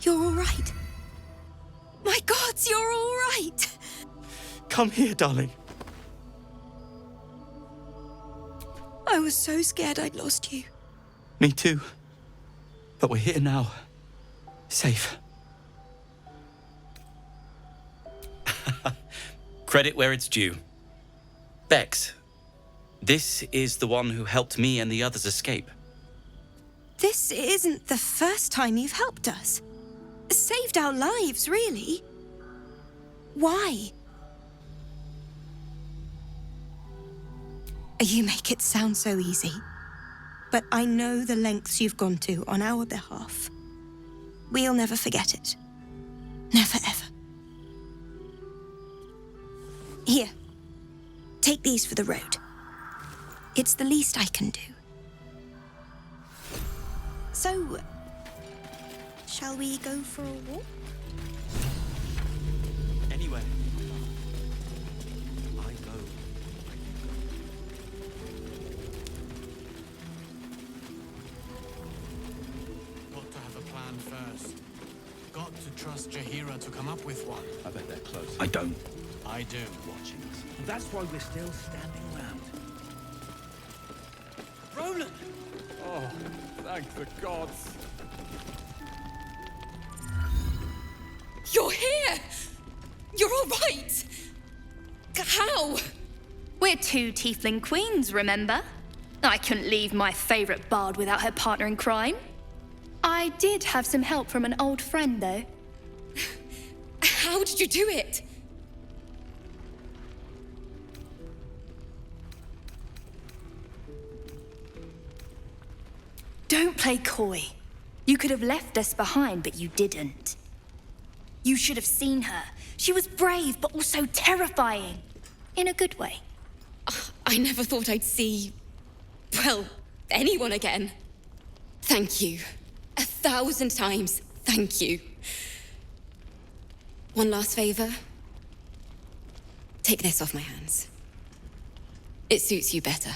[SPEAKER 22] You're all right. My gods, you're all right.
[SPEAKER 11] Come here, darling.
[SPEAKER 22] I was so scared I'd lost you.
[SPEAKER 11] Me too. But we're here now. Safe. Credit where it's due. Bex, this is the one who helped me and the others escape.
[SPEAKER 22] This isn't the first time you've helped us. Saved our lives, really. Why? You make it sound so easy. But I know the lengths you've gone to on our behalf. We'll never forget it. Never, ever. Here. Take these for the road. It's the least I can do. So, shall we go for a walk?
[SPEAKER 11] Anywhere. I go.
[SPEAKER 1] Got to have a plan first. Got to trust Jaheira to come up with one.
[SPEAKER 17] I bet they're close.
[SPEAKER 11] I don't.
[SPEAKER 1] I do.
[SPEAKER 17] Watching us. That's why we're still standing around.
[SPEAKER 11] Roland! Oh, thank the gods.
[SPEAKER 22] You're here! You're all right! How?
[SPEAKER 13] We're two tiefling queens, remember? I couldn't leave my favorite bard without her partner in crime. I did have some help from an old friend, though.
[SPEAKER 22] How did you do it?
[SPEAKER 13] Don't play coy. You could have left us behind, but you didn't. You should have seen her. She was brave, but also terrifying. In a good way.
[SPEAKER 22] I never thought I'd see, well, anyone again. Thank you. 1,000 times, thank you. One last favor. Take this off my hands. It suits you better.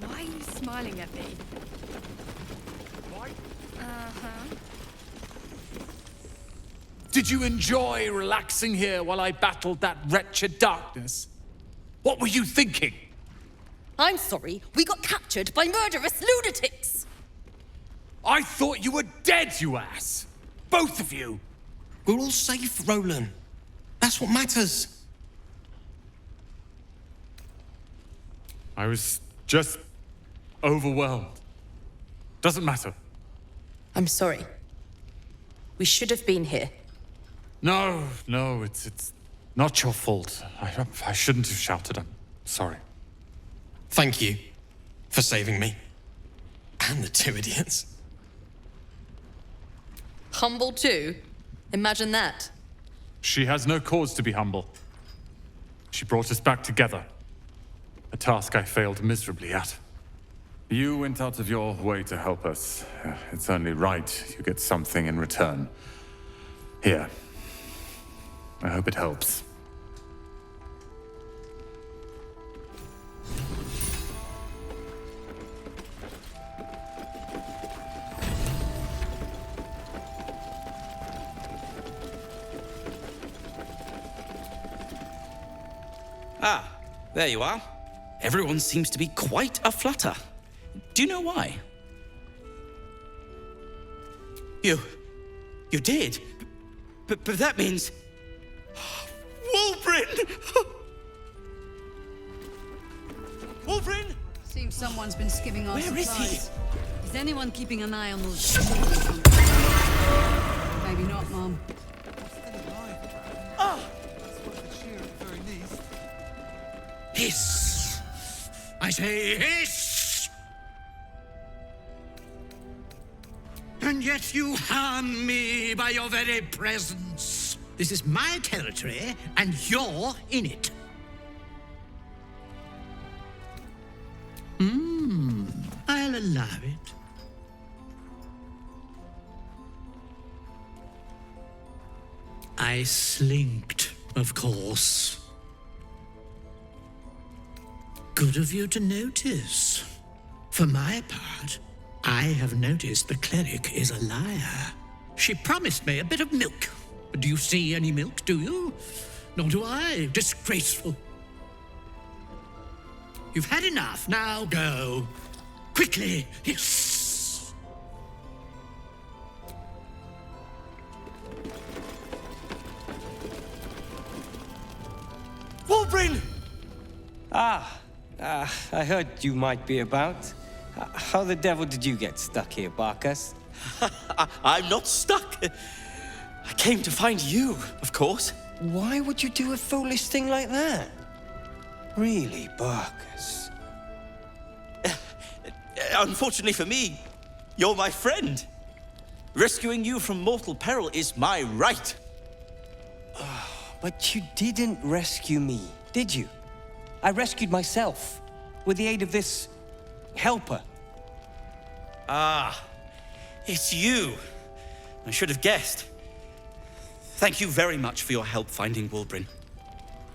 [SPEAKER 22] Why are you
[SPEAKER 3] Did you enjoy relaxing here while I battled that wretched darkness? What were you thinking?
[SPEAKER 16] I'm sorry, we got captured by murderous lunatics!
[SPEAKER 3] I thought you were dead, you ass! Both of you!
[SPEAKER 23] We're all safe, Roland. That's what matters.
[SPEAKER 3] I was just overwhelmed. Doesn't matter.
[SPEAKER 16] I'm sorry. We should have been here.
[SPEAKER 3] No, it's not your fault. I shouldn't have shouted. I'm sorry.
[SPEAKER 23] Thank you for saving me. And the two idiots.
[SPEAKER 16] Humble too? Imagine that.
[SPEAKER 3] She has no cause to be humble. She brought us back together. A task I failed miserably at. You went out of your way to help us. It's only right you get something in return. Here. I hope it helps.
[SPEAKER 11] Ah, there you are. Everyone seems to be quite a flutter. Do you know why? You did? But that means... Wulbren! Wulbren!
[SPEAKER 24] Seems someone's been skimming our
[SPEAKER 11] Where is
[SPEAKER 24] supplies. Is anyone keeping an eye on those? Maybe not, Mom.
[SPEAKER 17] Hiss! I say hiss! And yet you harm me by your very presence. This is my territory, and you're in it. I'll allow it. I slinked, of course. Good of you to notice. For my part, I have noticed the cleric is a liar. She promised me a bit of milk. But do you see any milk, do you? Nor do I. Disgraceful. You've had enough. Now go. Quickly. Yes.
[SPEAKER 25] Wulbren! I heard you might be about. How the devil did you get stuck here, Barkus?
[SPEAKER 11] I'm not stuck. I came to find you, of course.
[SPEAKER 25] Why would you do a foolish thing like that? Really, Barkus?
[SPEAKER 11] Unfortunately for me, you're my friend. Rescuing you from mortal peril is my right.
[SPEAKER 25] But you didn't rescue me, did you? I rescued myself with the aid of this helper.
[SPEAKER 11] Ah, it's you. I should have guessed. Thank you very much for your help finding Wulbren.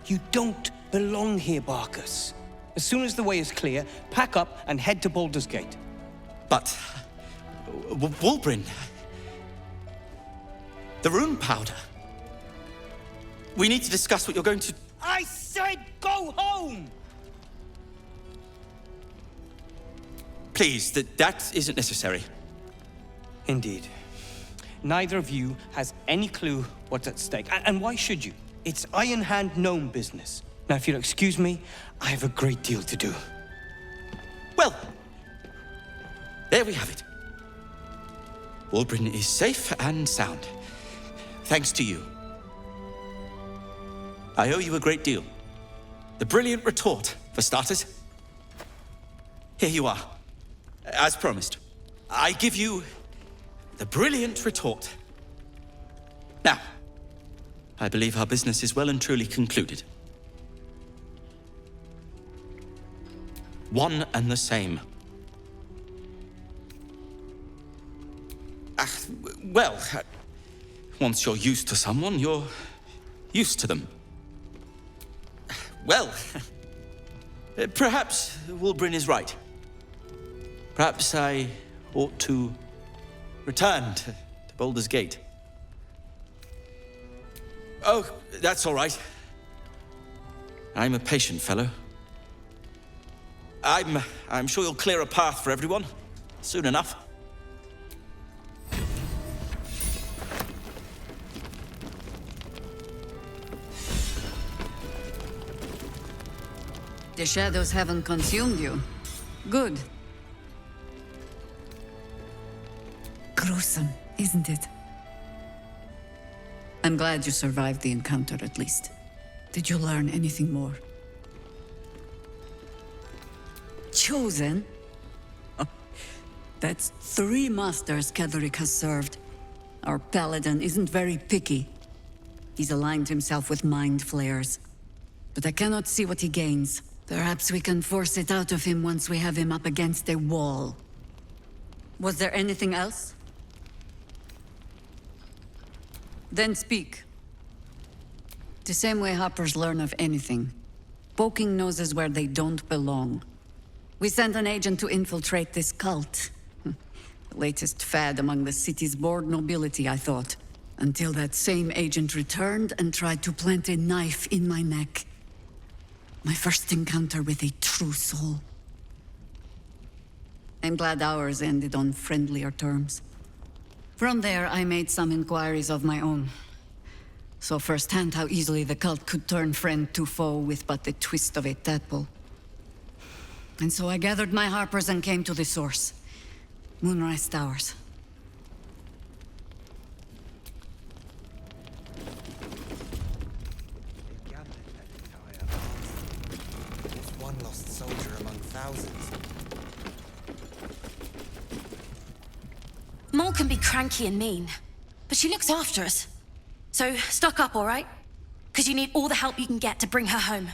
[SPEAKER 25] You don't belong here, Barkus. As soon as the way is clear, pack up and head to Baldur's Gate.
[SPEAKER 11] But... Wulbren... The rune powder... We need to discuss what you're going to...
[SPEAKER 25] I said go home!
[SPEAKER 11] Please, that isn't necessary.
[SPEAKER 25] Indeed. Neither of you has any clue what's at stake. And why should you? It's Iron Hand gnome business. Now, if you'll excuse me, I have a great deal to do.
[SPEAKER 11] Well, there we have it. Wulbren is safe and sound. Thanks to you. I owe you a great deal. The brilliant retort, for starters. Here you are. As promised, I give you the brilliant retort. Now, I believe our business is well and truly concluded. One and the same. Well, once you're used to someone, you're used to them. Well, perhaps Wulbren is right. Perhaps I ought to return to Baldur's Gate. Oh, that's all right. I'm a patient fellow. I'm sure you'll clear a path for everyone soon enough.
[SPEAKER 24] The shadows haven't consumed you. Good.
[SPEAKER 4] Gruesome, isn't it?
[SPEAKER 24] I'm glad you survived the encounter at least.
[SPEAKER 4] Did you learn anything more?
[SPEAKER 24] Chosen? Oh, that's 3 masters Ketheric has served. Our paladin isn't very picky. He's aligned himself with mind flayers. But I cannot see what he gains. Perhaps we can force it out of him once we have him up against a wall. Was there anything else? Then speak. The same way hoppers learn of anything. Poking noses where they don't belong. We sent an agent to infiltrate this cult. The latest fad among the city's bored nobility, I thought. Until that same agent returned and tried to plant a knife in my neck. My first encounter with a true soul. I'm glad ours ended on friendlier terms. From there, I made some inquiries of my own. Saw firsthand how easily the cult could turn friend to foe with but the twist of a tadpole. And so I gathered my harpers and came to the source. Moonrise Towers.
[SPEAKER 1] One lost soldier among thousands.
[SPEAKER 7] Mole can be cranky and mean, but she looks after us. So stock up, all right? Because you need all the help you can get to bring her home.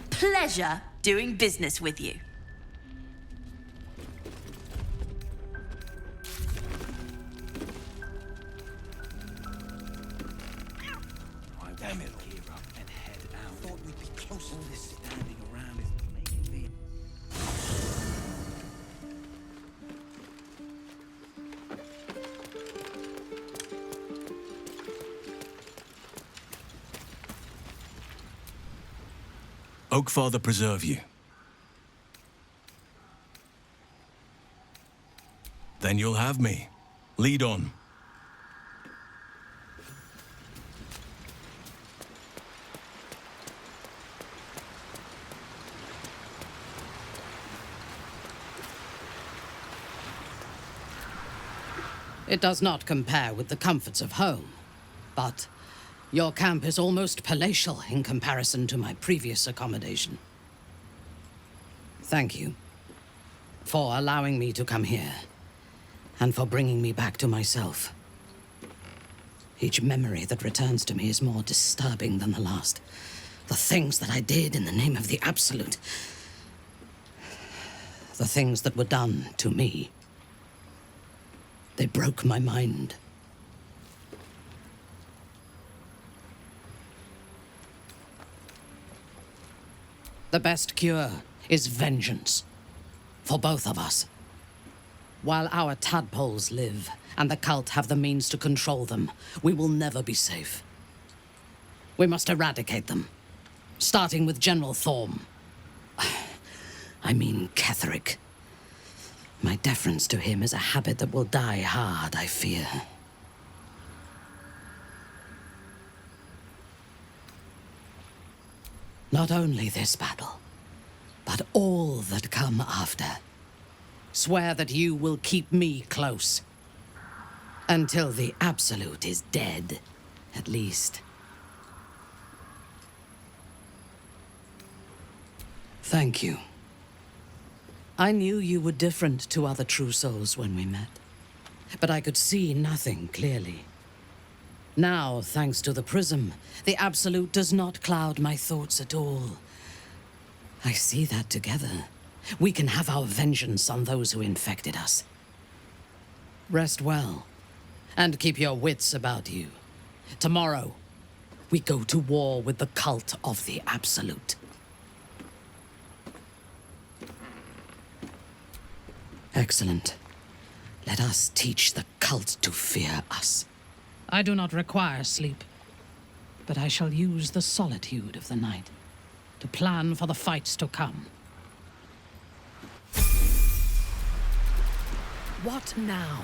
[SPEAKER 7] Pleasure doing business with you.
[SPEAKER 17] Damn it, gear up and head out. Thought we'd be close to this standing around is making me.
[SPEAKER 6] Oakfather preserve you. Then you'll have me. Lead on.
[SPEAKER 10] It does not compare with the comforts of home, but your camp is almost palatial in comparison to my previous accommodation. Thank you for allowing me to come here, and for bringing me back to myself. Each memory that returns to me is more disturbing than the last. The things that I did in the name of the Absolute. The things that were done to me. They broke my mind. The best cure is vengeance. For both of us. While our tadpoles live, and the cult have the means to control them, we will never be safe. We must eradicate them. Starting with General Thorm, I mean Ketheric. My deference to him is a habit that will die hard, I fear. Not only this battle, but all that come after. Swear that you will keep me close. Until the Absolute is dead, at least. Thank you. I knew you were different to other true souls when we met, but I could see nothing clearly. Now, thanks to the prism, the Absolute does not cloud my thoughts at all. I see that together, we can have our vengeance on those who infected us. Rest well, and keep your wits about you. Tomorrow, we go to war with the cult of the Absolute. Excellent. Let us teach the cult to fear us. I do not require sleep, but I shall use the solitude of the night to plan for the fights to come. What now?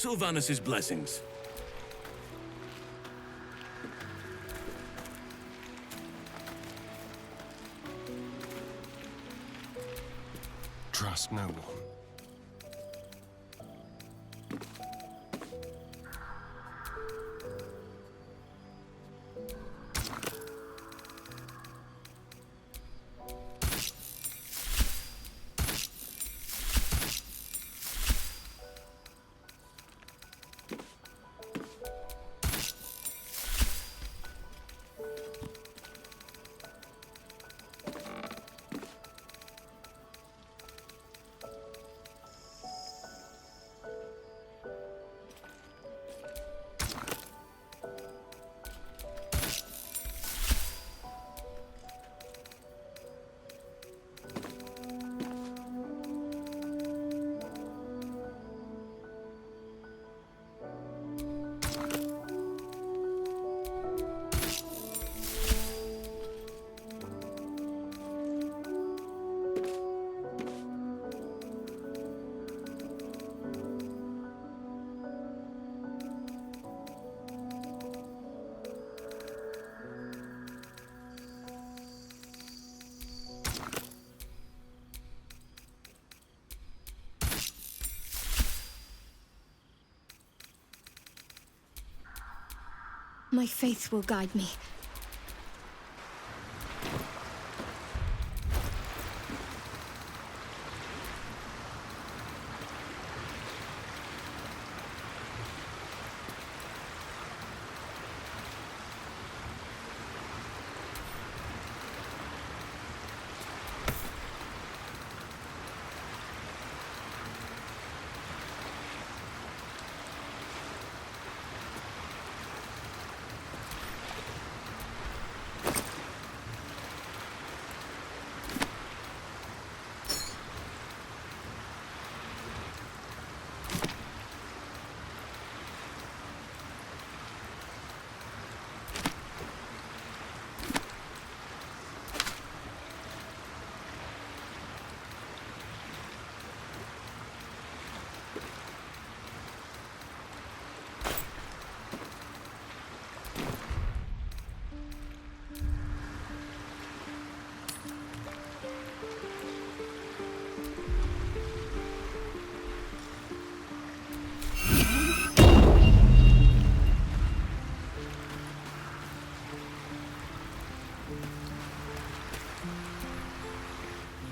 [SPEAKER 6] Sylvanus' blessings.
[SPEAKER 2] Trust no one.
[SPEAKER 13] My faith will guide me.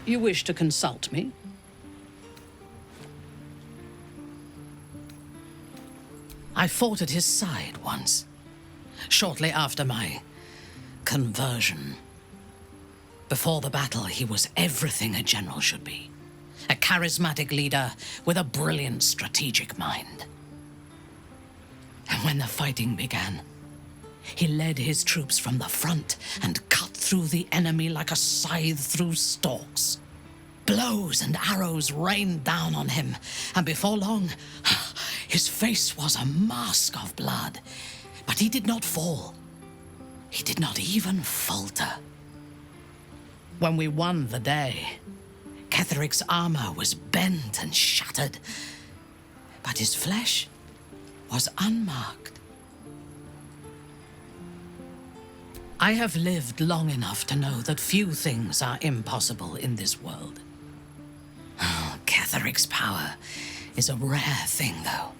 [SPEAKER 10] You wish to consult me? I fought at his side once, shortly after my conversion. Before the battle, he was everything a general should be. A charismatic leader with a brilliant strategic mind. And when the fighting began, he led his troops from the front and cut through the enemy like a scythe through stalks. Blows and arrows rained down on him, and before long, his face was a mask of blood. But he did not fall. He did not even falter. When we won the day, Ketheric's armor was bent and shattered, but his flesh was unmarked. I have lived long enough to know that few things are impossible in this world. Ketheric's power is a rare thing, though.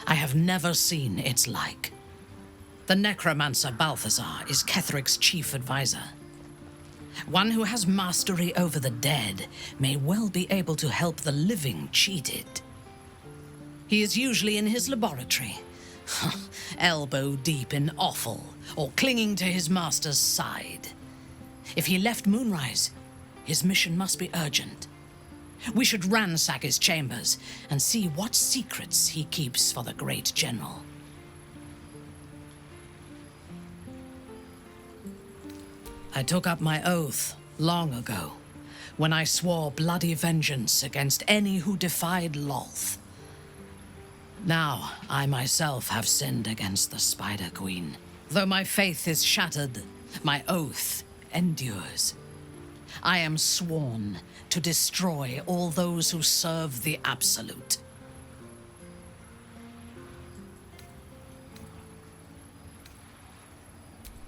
[SPEAKER 10] I have never seen its like. The necromancer Balthazar is Ketheric's chief advisor. One who has mastery over the dead may well be able to help the living cheated. He is usually in his laboratory, elbow deep in offal, or clinging to his master's side. If he left Moonrise, his mission must be urgent. We should ransack his chambers and see what secrets he keeps for the great general. I took up my oath long ago, when I swore bloody vengeance against any who defied Lolth. Now, I myself have sinned against the Spider Queen. Though my faith is shattered, my oath endures. I am sworn to destroy all those who serve the Absolute.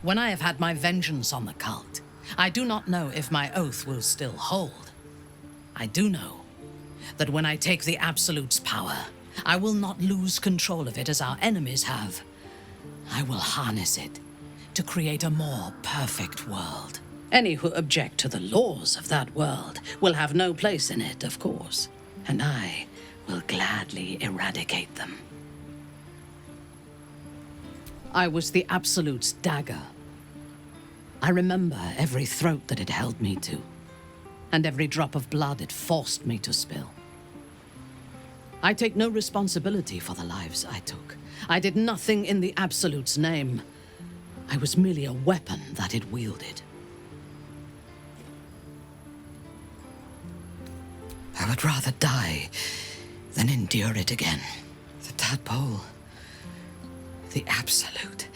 [SPEAKER 10] When I have had my vengeance on the cult, I do not know if my oath will still hold. I do know that when I take the Absolute's power, I will not lose control of it as our enemies have. I will harness it to create a more perfect world. Any who object to the laws of that world will have no place in it, of course, and I will gladly eradicate them. I was the Absolute's dagger. I remember every throat that it held me to, and every drop of blood it forced me to spill. I take no responsibility for the lives I took. I did nothing in the Absolute's name. I was merely a weapon that it wielded. I would rather die than endure it again. The tadpole, the Absolute,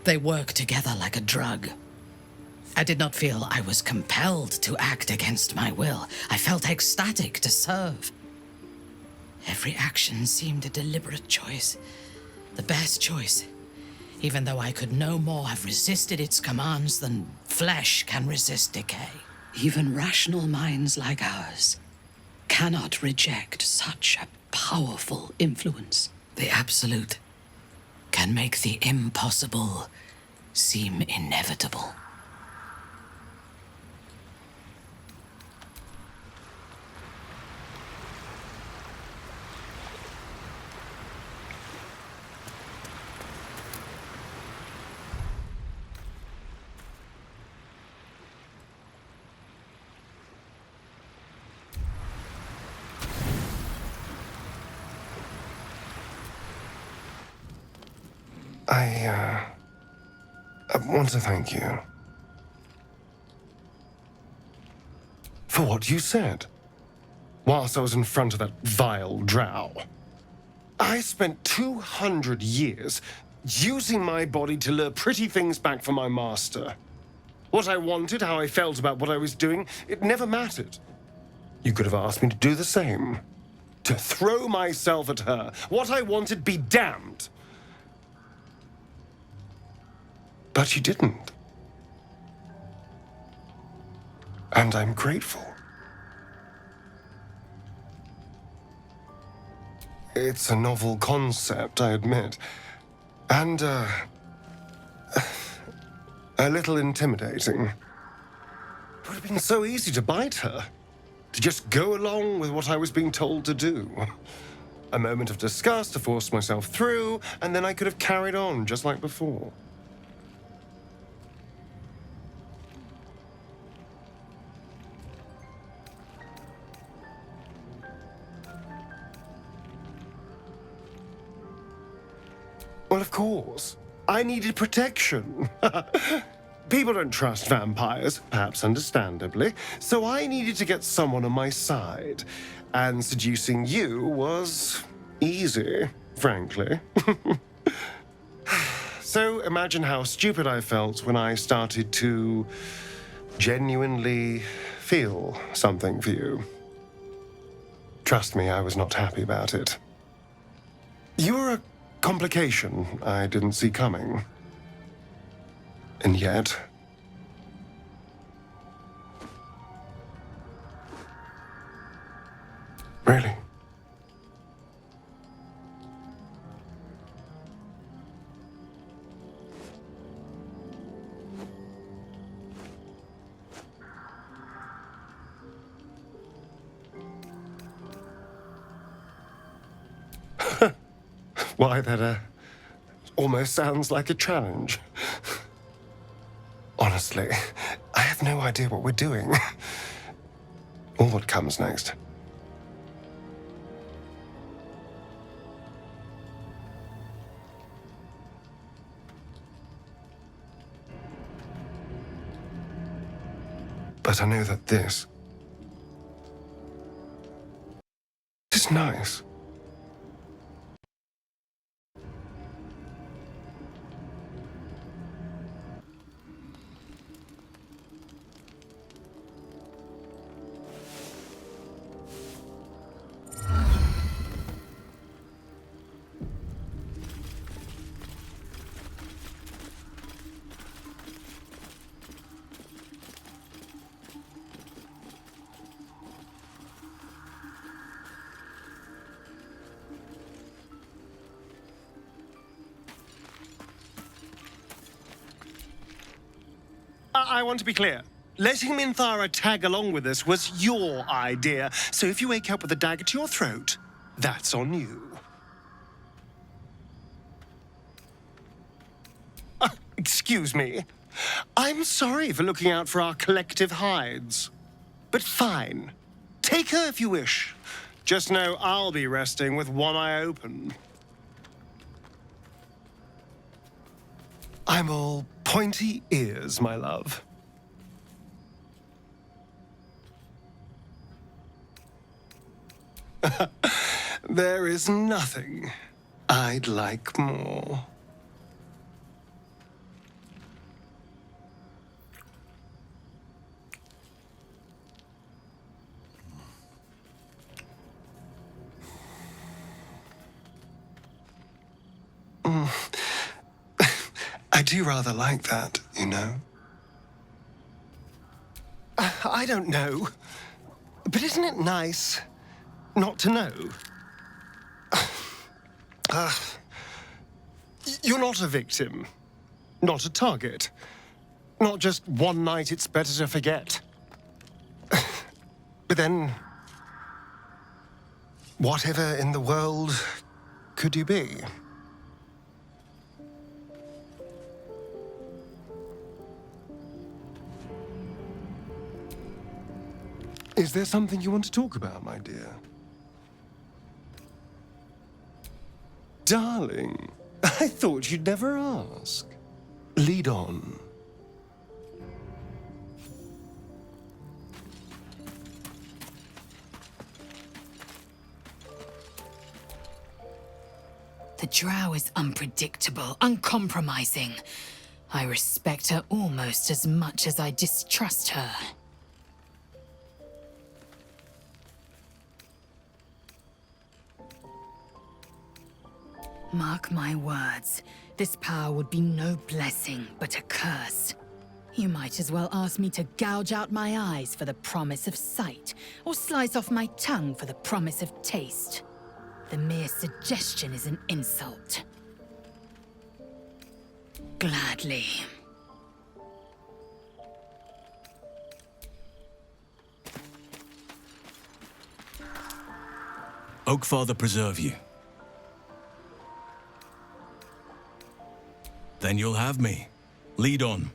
[SPEAKER 10] they work together like a drug. I did not feel I was compelled to act against my will. I felt ecstatic to serve. Every action seemed a deliberate choice, the best choice, even though I could no more have resisted its commands than flesh can resist decay. Even rational minds like ours cannot reject such a powerful influence. The Absolute can make the impossible seem inevitable.
[SPEAKER 2] I want to thank you for what you said whilst I was in front of that vile drow. I spent 200 years using my body to lure pretty things back from my master. What I wanted, how I felt about what I was doing, it never mattered. You could have asked me to do the same. To throw myself at her. What I wanted, be damned. But you didn't. And I'm grateful. It's a novel concept, I admit. And, a little intimidating. It would have been so easy to bite her. To just go along with what I was being told to do. A moment of disgust to force myself through, and then I could have carried on just like before. Well, of course. I needed protection. People don't trust vampires, perhaps understandably, so I needed to get someone on my side. And seducing you was easy, frankly. So imagine how stupid I felt when I started to genuinely feel something for you. Trust me, I was not happy about it. You were a complication I didn't see coming. And yet... Really? Why, that almost sounds like a challenge. Honestly, I have no idea what we're doing. Or what comes next. But I know that this is nice. I want to be clear. Letting Minthara tag along with us was your idea, so if you wake up with a dagger to your throat, that's on you. Excuse me. I'm sorry for looking out for our collective hides. But fine. Take her if you wish. Just know I'll be resting with one eye open. I'm all pointy ears, my love. There is nothing I'd like more. I do rather like that, you know. I don't know. But isn't it nice not to know? You're not a victim. Not a target. Not just one night it's better to forget. But then, whatever in the world could you be? Is there something you want to talk about, my dear? Darling, I thought you'd never ask. Lead on.
[SPEAKER 9] The Drow is unpredictable, uncompromising. I respect her almost as much as I distrust her. Mark my words, this power would be no blessing, but a curse. You might as well ask me to gouge out my eyes for the promise of sight, or slice off my tongue for the promise of taste. The mere suggestion is an insult. Gladly.
[SPEAKER 6] Oakfather preserve you. Then you'll have me. Lead on.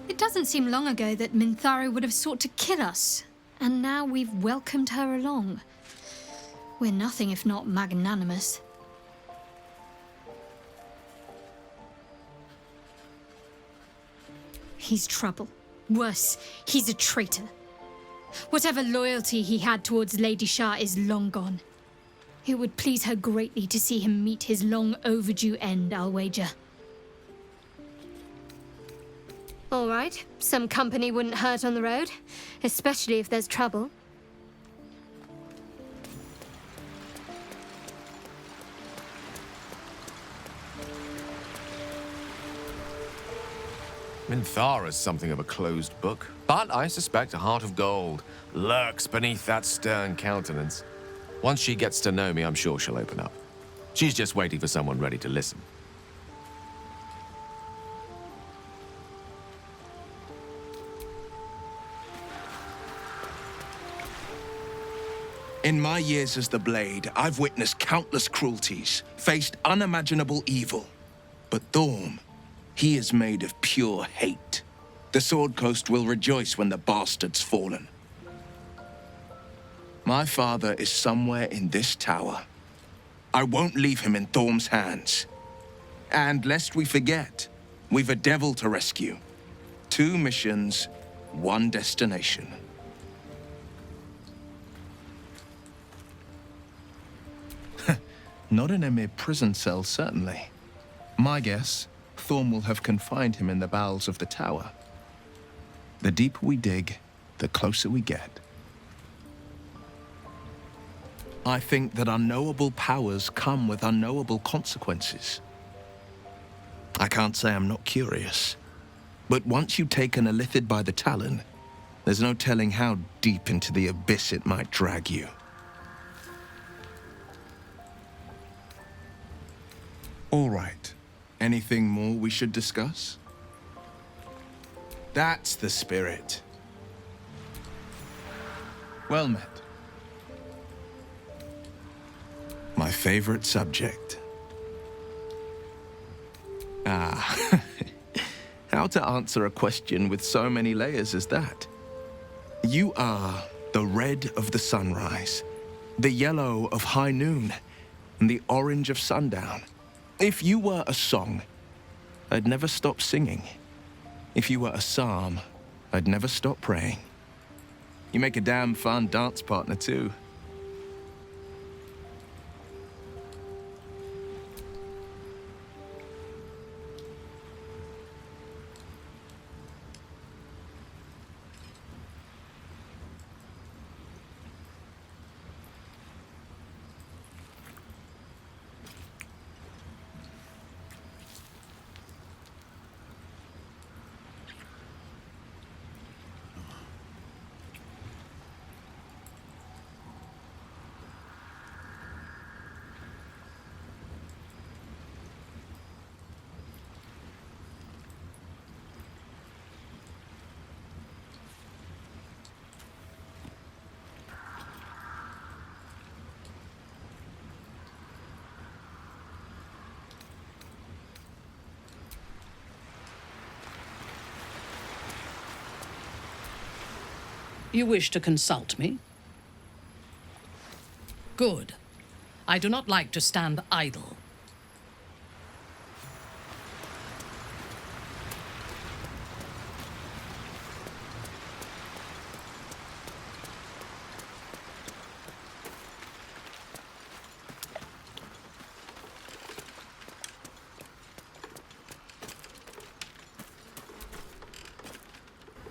[SPEAKER 14] It doesn't seem long ago that Minthara would have sought to kill us, and now we've welcomed her along. We're nothing if not magnanimous. He's trouble. Worse, he's a traitor. Whatever loyalty he had towards Lady Shah is long gone. It would please her greatly to see him meet his long overdue end, I'll wager. All right, some company wouldn't hurt on the road, especially if there's trouble.
[SPEAKER 18] Minthara's something of a closed book, but I suspect a heart of gold lurks beneath that stern countenance. Once she gets to know me, I'm sure she'll open up. She's just waiting for someone ready to listen.
[SPEAKER 17] In my years as the Blade, I've witnessed countless cruelties, faced unimaginable evil. But Thorm, he is made of pure hate. The Sword Coast will rejoice when the bastard's fallen. My father is somewhere in this tower. I won't leave him in Thorm's hands. And lest we forget, we've a devil to rescue. 2 missions, 1 destination. Not in a mere prison cell, certainly. My guess, Thorm will have confined him in the bowels of the tower. The deeper we dig, the closer we get. I think that unknowable powers come with unknowable consequences. I can't say I'm not curious, but once you've taken a Illithid by the talon, there's no telling how deep into the abyss it might drag you.
[SPEAKER 12] All right.
[SPEAKER 8] Anything more we should discuss? That's the spirit. Well met. My favorite subject. Ah, how to answer a question with so many layers as that? You are the red of the sunrise, the yellow of high noon, and the orange of sundown. If you were a song, I'd never stop singing. If you were a psalm, I'd never stop praying. You make a damn fun dance partner, too.
[SPEAKER 10] You wish to consult me? Good. I do not like to stand idle.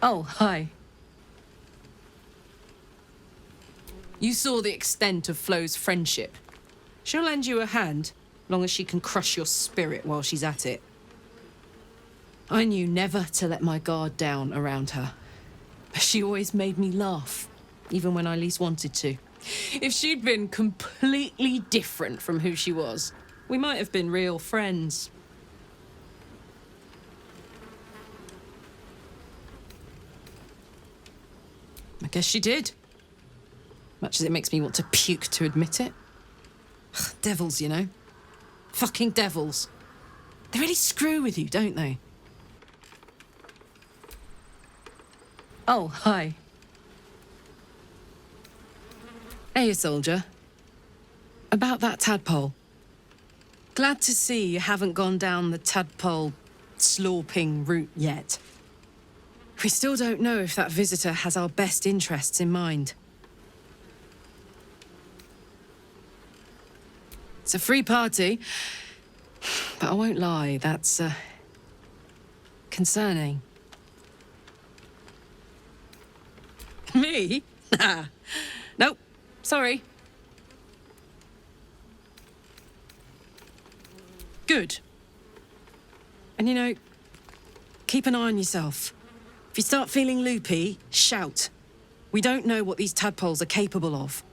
[SPEAKER 15] Oh, hi. You saw the extent of Flo's friendship. She'll lend you a hand, long as she can crush your spirit while she's at it. I knew never to let my guard down around her. She always made me laugh, even when I least wanted to. If she'd been completely different from who she was, we might have been real friends. I guess she did. Much as it makes me want to puke to admit it. Devils, you know. Fucking devils. They really screw with you, don't they? Oh, hi. Hey, soldier. About that tadpole. Glad to see you haven't gone down the tadpole slorping route yet. We still don't know if that visitor has our best interests in mind. It's a free party, but I won't lie, that's, concerning. Me? Nah. Nope. Sorry. Good. And you know, keep an eye on yourself. If you start feeling loopy, shout. We don't know what these tadpoles are capable of.